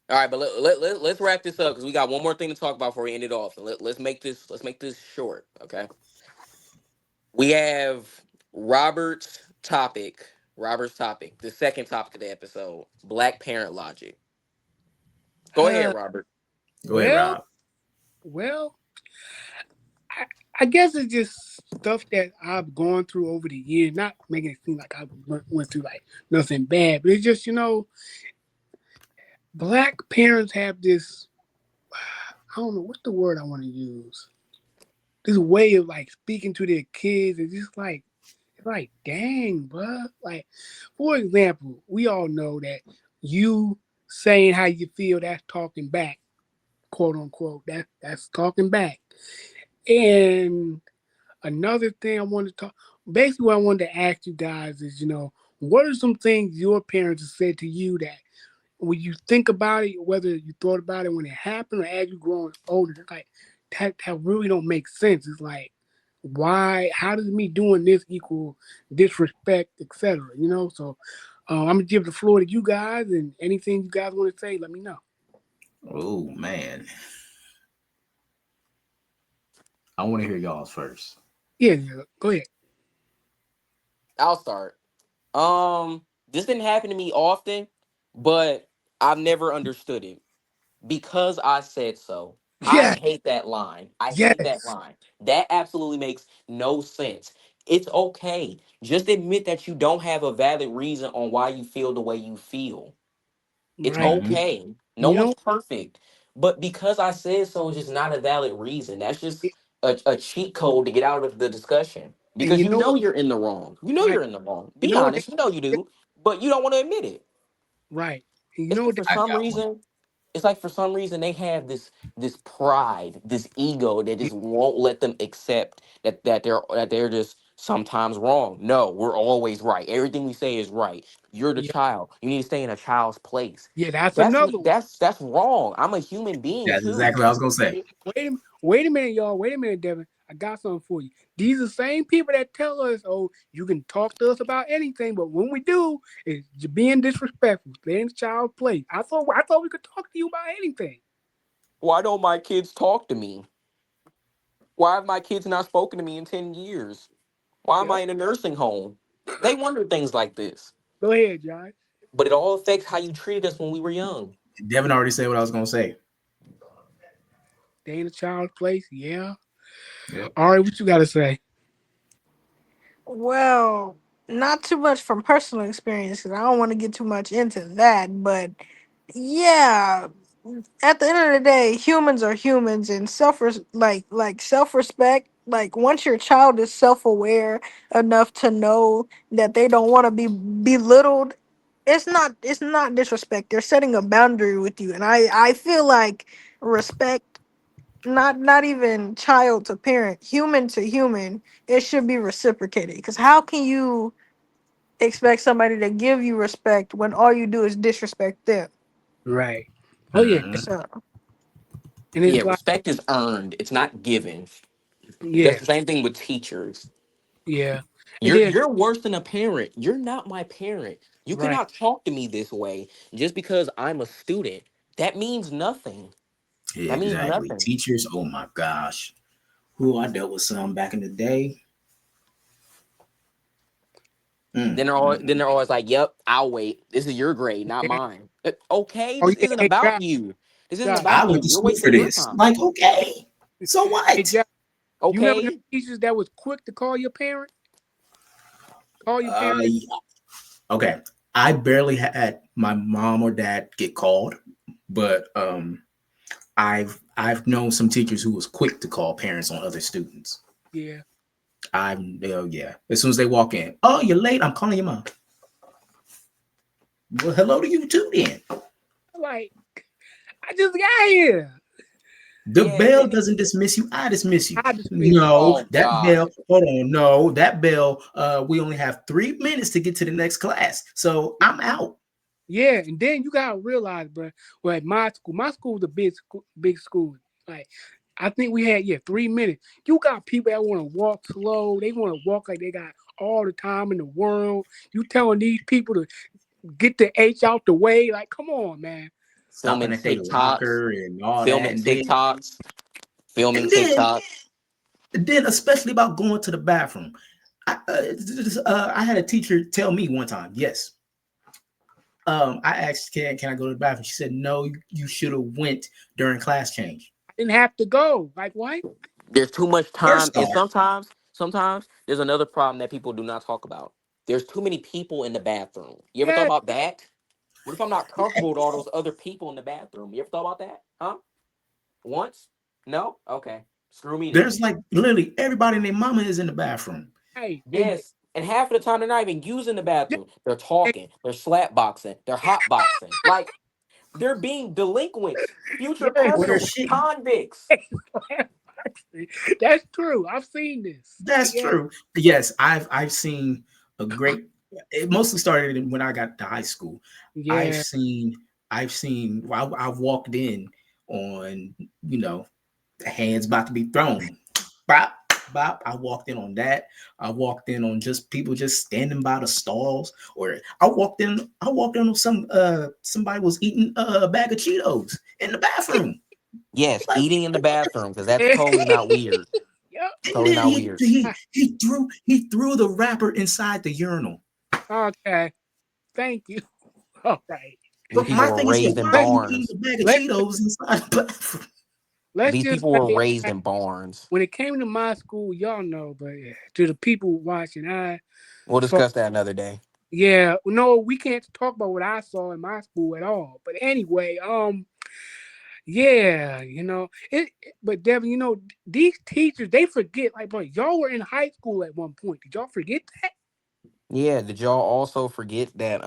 All right, but let's wrap this up because we got one more thing to talk about before we end it off. And let's make this short. Okay. We have Robert's topic. Robert's topic. The second topic of the episode: Black parent logic. Go ahead, uh, Robert. Go ahead, well, Rob. well, I, I guess it's just stuff that I've gone through over the years. Not making it seem like I went through like nothing bad, but it's just black parents have this. I don't know what the word I want to use. This way of like speaking to their kids. It's like, dang, bruh. Like, for example, we all know that you saying how you feel, that's talking back, quote unquote. That's talking back. And another thing I wanted to talk, basically what I wanted to ask you guys is, what are some things your parents have said to you that when you think about it, whether you thought about it when it happened or as you growing older, it's like that really don't make sense. It's like, why? How does me doing this equal disrespect, etc. So I'm gonna give the floor to you guys, and anything you guys want to say, let me know. Oh man, I want to hear y'all's first. Yeah, go ahead. I'll start. This didn't happen to me often, but I've never understood it because I said so. I Yeah, hate that line. I hate that yes, line. That absolutely makes no sense. It's okay. Just admit that you don't have a valid reason on why you feel the way you feel. It's right. Mm-hmm. okay. No You one's know, perfect. But because I said so is just not a valid reason. That's just a cheat code to get out of the discussion. and Because you know you're in the wrong. You know right. you're in the wrong. You Be know what they honest. You know you do. But you don't want to admit it. right. And you It's know like what they for I some got one. reason, it's like for some reason they have this pride, this ego that just won't let them accept that they're just sometimes wrong. No, we're always right. Everything we say is right. You're the yeah, child. You need to stay in a child's place. yeah. That's That's another one. that's wrong. I'm a human being That's too. exactly what I was gonna say. Wait a minute, y'all. Wait a minute, Devin. I got something for you. These are the same people that tell us, "Oh, you can talk to us about anything," but when we do, it's being disrespectful, stay in the child's place. I thought we could talk to you about anything. Why don't my kids talk to me? Why have my kids not spoken to me in 10 years? Why am Yep. I in a nursing home? They wonder things like this. Go ahead, Josh. But it all affects how you treated us when we were young. Devin already said what I was gonna say. Stay in the child's place. Yeah. Yep. All right, what you got to say? Well, not too much from personal experience because I don't want to get too much into that. But yeah, at the end of the day, humans are humans, and self respect. Like once your child is self aware enough to know that they don't want to be belittled, it's not disrespect. They're setting a boundary with you, and I feel like respect, not even child to parent, human to human, it should be reciprocated. Because how can you expect somebody to give you respect when all you do is disrespect them? Right. Oh yeah. Mhm. So And Yeah, it's like, respect is earned. It's not given. That's yeah, the same thing with teachers. yeah. And You're then you're worse than a parent. You're not my parent. You right, cannot talk to me this way just because I'm a student. That means nothing. Yeah, That means exactly. nothing. Teachers, oh my gosh. Who I dealt with some back in the day. Then Mm. they're always like, "Yep, I'll wait. This is your grade, not mine." Okay, oh this yeah, isn't hey about Josh, you. This isn't Josh, I about went you. to You're school for wasting your this. time. Like, okay. So hey what? Josh, you remember the Okay, teachers that was quick to call your parent? Call your Uh, parent? okay. I barely had my mom or dad get called, but I've known some teachers who was quick to call parents on other students. Yeah. Yeah. As soon as they walk in, oh, you're late. I'm calling your mom. Well, hello to you too. Then Like, I just got here. the yeah. bell doesn't dismiss you. I dismiss you. I dismiss you. No, Oh that God, bell. Hold on. No, that bell. We only have 3 minutes to get to the next class, so I'm out. Yeah, and then you gotta realize, bro. Well, at my school was a big school. Like, I think we had 3 minutes. You got people that want to walk slow. They want to walk like they got all the time in the world. You telling these people to get the H out the way? Like, come on, man. Stopping filming at their TikToks, locker and all that, filming TikToks, filming and then TikToks. especially about going to the bathroom. I had a teacher tell me one time, yes. I asked, can I go to the bathroom? She said, no, you should have went during class change. I didn't have to go. Like, what? There's too much time, First and off, sometimes there's another problem that people do not talk about. There's too many people in the bathroom. You ever thought Yeah, about that? What if I'm not comfortable with all those other people in the bathroom? You ever thought about that? Huh? Once? No? Okay. Screw me then. there's like literally everybody and their mama is in the bathroom. hey, Yes. And half of the time they're not even using the yeah, bathroom. They're hey, talking. They're slap boxing. They're hot boxing. Like they're being delinquents, future Or they're yes. criminals, shitting. convicts. That's true. I've seen this. That's Yeah, true. Yes, I've seen a great. It mostly started when I got to high school. I've yeah. seen I've seen. I've walked in on hands about to be thrown. Bop, bop. I walked in on that. I walked in on just people just standing by the stalls, or I walked in. I walked in on somebody was eating a bag of Cheetos in the bathroom. Yes, Like, eating in the bathroom because that's totally not weird. Yep. and Totally then not he weird. he he threw the wrapper inside the urinal. Okay. Thank you. All right. These But people my were thing is, raised in why are Let you eating barns. a bag of let Cheetos inside the bathroom? let's These just people were say raised in barns. when it came to my school, y'all know, but yeah, to the people watching, I We'll saw. discuss that another day. Yeah, no, we can't talk about what I saw in my school at all. But anyway, yeah, but Devin, these teachers they forget. Like, bro, y'all were in high school at one point. Did y'all forget that? Yeah, did y'all also forget that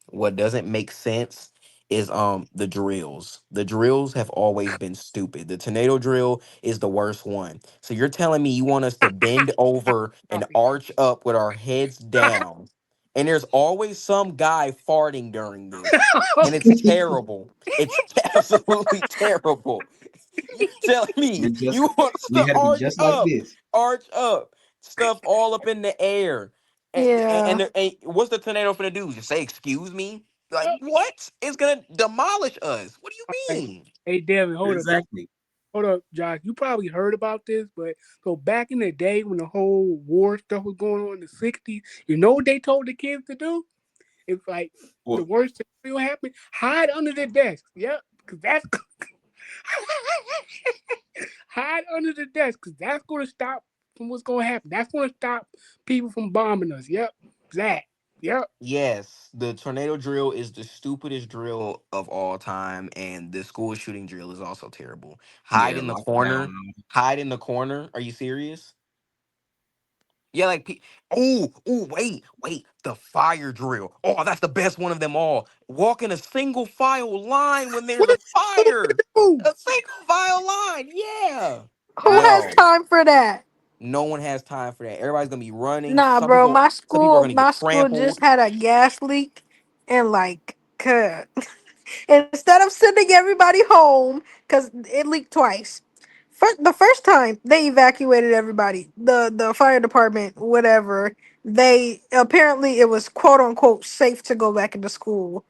what doesn't make sense is the drills. The drills have always been stupid. The tornado drill is the worst one. So you're telling me you want us to bend over and Sorry. arch up with our heads down. And there's always some guy farting during this. And it's terrible. It's absolutely terrible. You telling me And just you want us we to had to be just like this. arch up, stuff all up in the air. And, yeah, and what's the tornado finna do? Just say, excuse me? Like, what? It's gonna demolish us. What do you Hey, mean? hey, Devin, Exactly. hold up, Josh. You probably heard about this, but so back in the day when the whole war stuff was going on in the '60s, you know what they told the kids to do? If like the Well, worst scenario happened, hide under the desk. Yep, because that's hide under the desk because that's going to stop. what's gonna happen. That's gonna stop people from bombing us. Yep, that. Yep. Yes, the tornado drill is the stupidest drill of all time, and the school shooting drill is also terrible. Hide Yeah, in the lockdown. corner. Hide in the corner. Are you serious? Yeah, like, wait, the fire drill. Oh, that's the best one of them all. Walk in a single file line when there's What a do we fire. do? A single file line. Yeah. Who Ah, has Bro, time for that? no one has time for that. Everybody's gonna be running. Nah, bro. Some people are gonna get My school trampled. just had a gas leak, and like, instead of sending everybody home, because it leaked twice. The first time they evacuated everybody, the fire department, whatever. They apparently it was quote unquote safe to go back into school.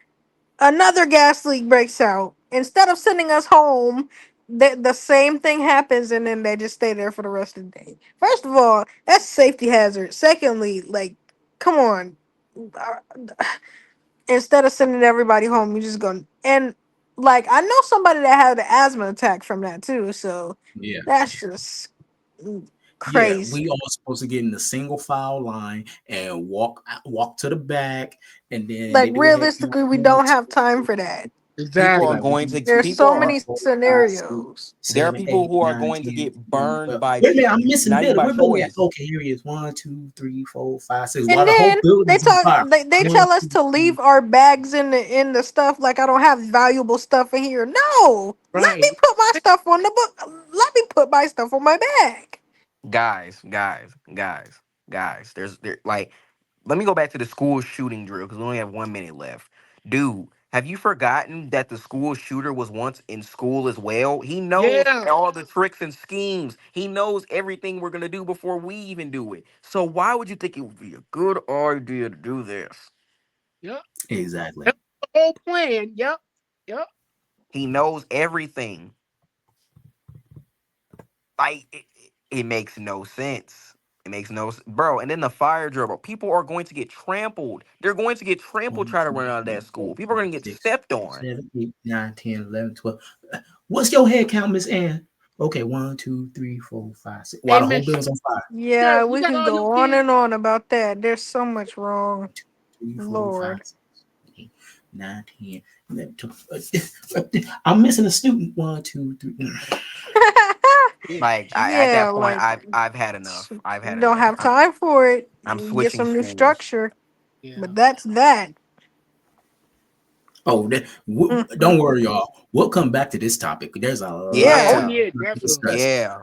Another gas leak breaks out. Instead of sending us home, the same thing happens, and then they just stay there for the rest of the day. First of all, that's a safety hazard. Secondly, like, come on. Uh, Instead of sending everybody home, you just go and like I know somebody that had an asthma attack from that too. So Yeah. that's just Yeah, crazy. we all supposed to get in the single file line and walk to the back, and then Like they do a head count. realistically, we 1, don't 2, have time for that. People they are exactly. like we going do to There's 2, so people 3, are many 4, 5, 6, scenarios. there are 7, people 8, who are 9, going to 10, get 11, burned 12. by Wait a minute, I'm missing not even Billy. by Where Billy at? choice. Okay, here he is. 1, 2, 3, 4, 5, 6. While And the whole then building they is on talk fire. they 1, tell us 2, to 3. leave our bags in the stuff like I don't have valuable stuff in here. No. Let me Right. put my stuff on the book. Let me put my stuff on my bag. Guys. There like let me go back to the school shooting drill because we only have 1 minute left. Dude, have you forgotten that the school shooter was once in school as well? He knows Yeah. all the tricks and schemes. He knows everything we're gonna do before we even do it. So why would you think it would be a good idea to do this? Yep. Exactly. That's the whole plan. Yep. Yep. He knows everything. Like it makes no sense. It makes bro. And then the fire drill, bro. People are going to get trampled. They're going to get trampled 1, trying to 2, run out of 3, that 4, school. People are 5, going to get 6, stepped on. 7, 8, 9, 10, 11, 12. What's your head count, Miss Ann? Okay, 1, 2, 3, 4, 5, 6. While Hey, the whole man, building's on fire. Yeah, you we got can all your go on kids. and on about that. There's so much wrong. 3, 4, 5, Lord. 6, 8, 9, 10, 11, 12. I'm missing a student. 1, 2, 3. Like at Yeah, that point, like I've had enough. I've had don't enough. have time for it. I'm Get switching some new schools. structure. Yeah. But that's that. Oh, Mhm. don't worry, y'all. We'll come back to this topic. There's a lot Oh Yeah. Yeah, yeah, to definitely. discuss. yeah.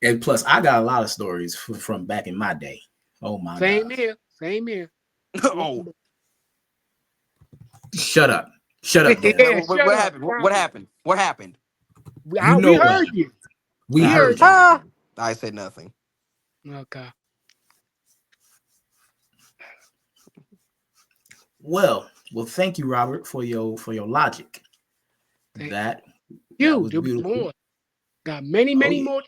And plus, I got a lot of stories from back in my day. Oh my Same gosh. here. Same here. Oh, Shut up. Shut up, Dan. Yeah, shut what up. happened? What Promise. happened? What happened? You We know what heard happened. you. We We I heard didn't heard say you. you. Ah, nothing. I said nothing. Okay. Well, thank you, Robert, for your logic. Thank That you. was There'll be beautiful. more. Got many, Oh many yeah. more to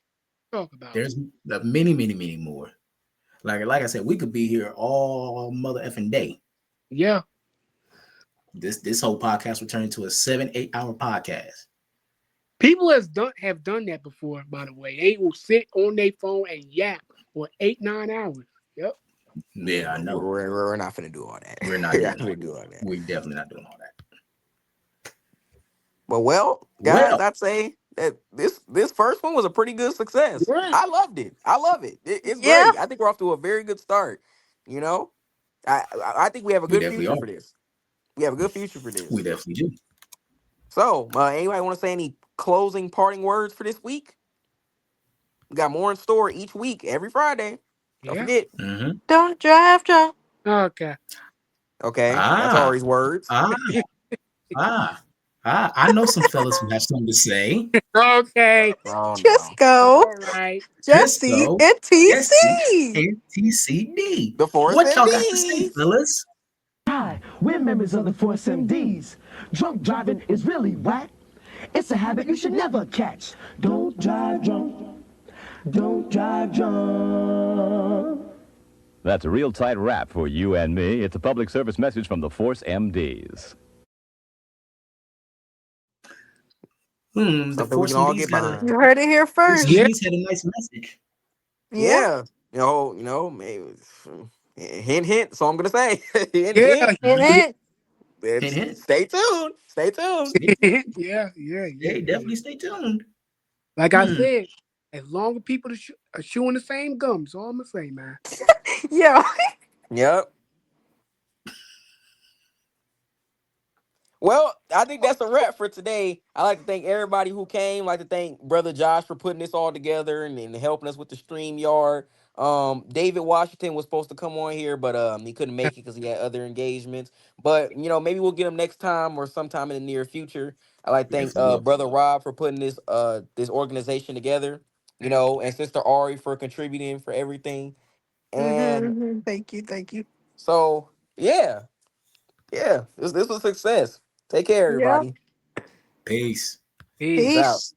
talk about. There's many more. Like I said, we could be here all mother effing day. Yeah. This whole podcast will turn into a 7-8 hour podcast. People have done that before, by the way. They will sit on their phone and yap for 8-9 hours. Yep. Yeah, I know. We're not finna do all that. We're not We're not doing all finna that. do all that. We're definitely not doing all that. But well, guys, Well, I'd say that this first one was a pretty good success. Right. I loved it. I love it. It's yeah. great. I think we're off to a very good start. You know, I think we have a we good definitely future are. for this. We have a good future for We this. definitely do. So, anybody want to say any closing parting words for this week? We got more in store each week, every Friday. Don't Yeah. forget. Mm-hmm. Don't drive drunk. Okay. Okay, that's Ah, Ari's words. ah, ah, I know some fellas who have something to say. Okay. Oh Just no, go. All right. Jesse Cisco, and SC, TC. and TCD. the Forest What y'all got to say, MDs. fellas? Hi, we're members of the Force MDs. Drunk driving is really whack. It's a habit you should never catch. Don't drive drunk. Don't drive drunk. That's a real tight wrap for you and me. It's a public service message from the Force MDs. The Something we Force can all MDs get got a behind. You heard it here Force first. Yeah. MDs had a nice message. Yeah. Yeah, Maybe hint, hint. So I'm gonna say, hint, Yeah, hint. And yeah, then, Hint, hint. Stay tuned. Stay tuned. yeah, yeah, yeah, Hey, yeah. definitely stay tuned. Like I Hmm. said, as long as people are chewing the same gum, that's all I'm gonna say, man. yeah. Yep. Well, I think that's a wrap for today. I like to thank everybody who came. Like to thank Brother Josh for putting this all together and helping us with the stream yard. David Washington was supposed to come on here, but he couldn't make it because he had other engagements. But maybe we'll get him next time or sometime in the near future. I like to Yeah, thank for real. Brother Rob for putting this organization together. Thank And Sister Ari for contributing for everything. And Mm-hmm. Thank you. Thank you. so yeah, yeah, this was a success. Take care, Yeah. everybody. Peace. you. Peace Peace. out. Peace.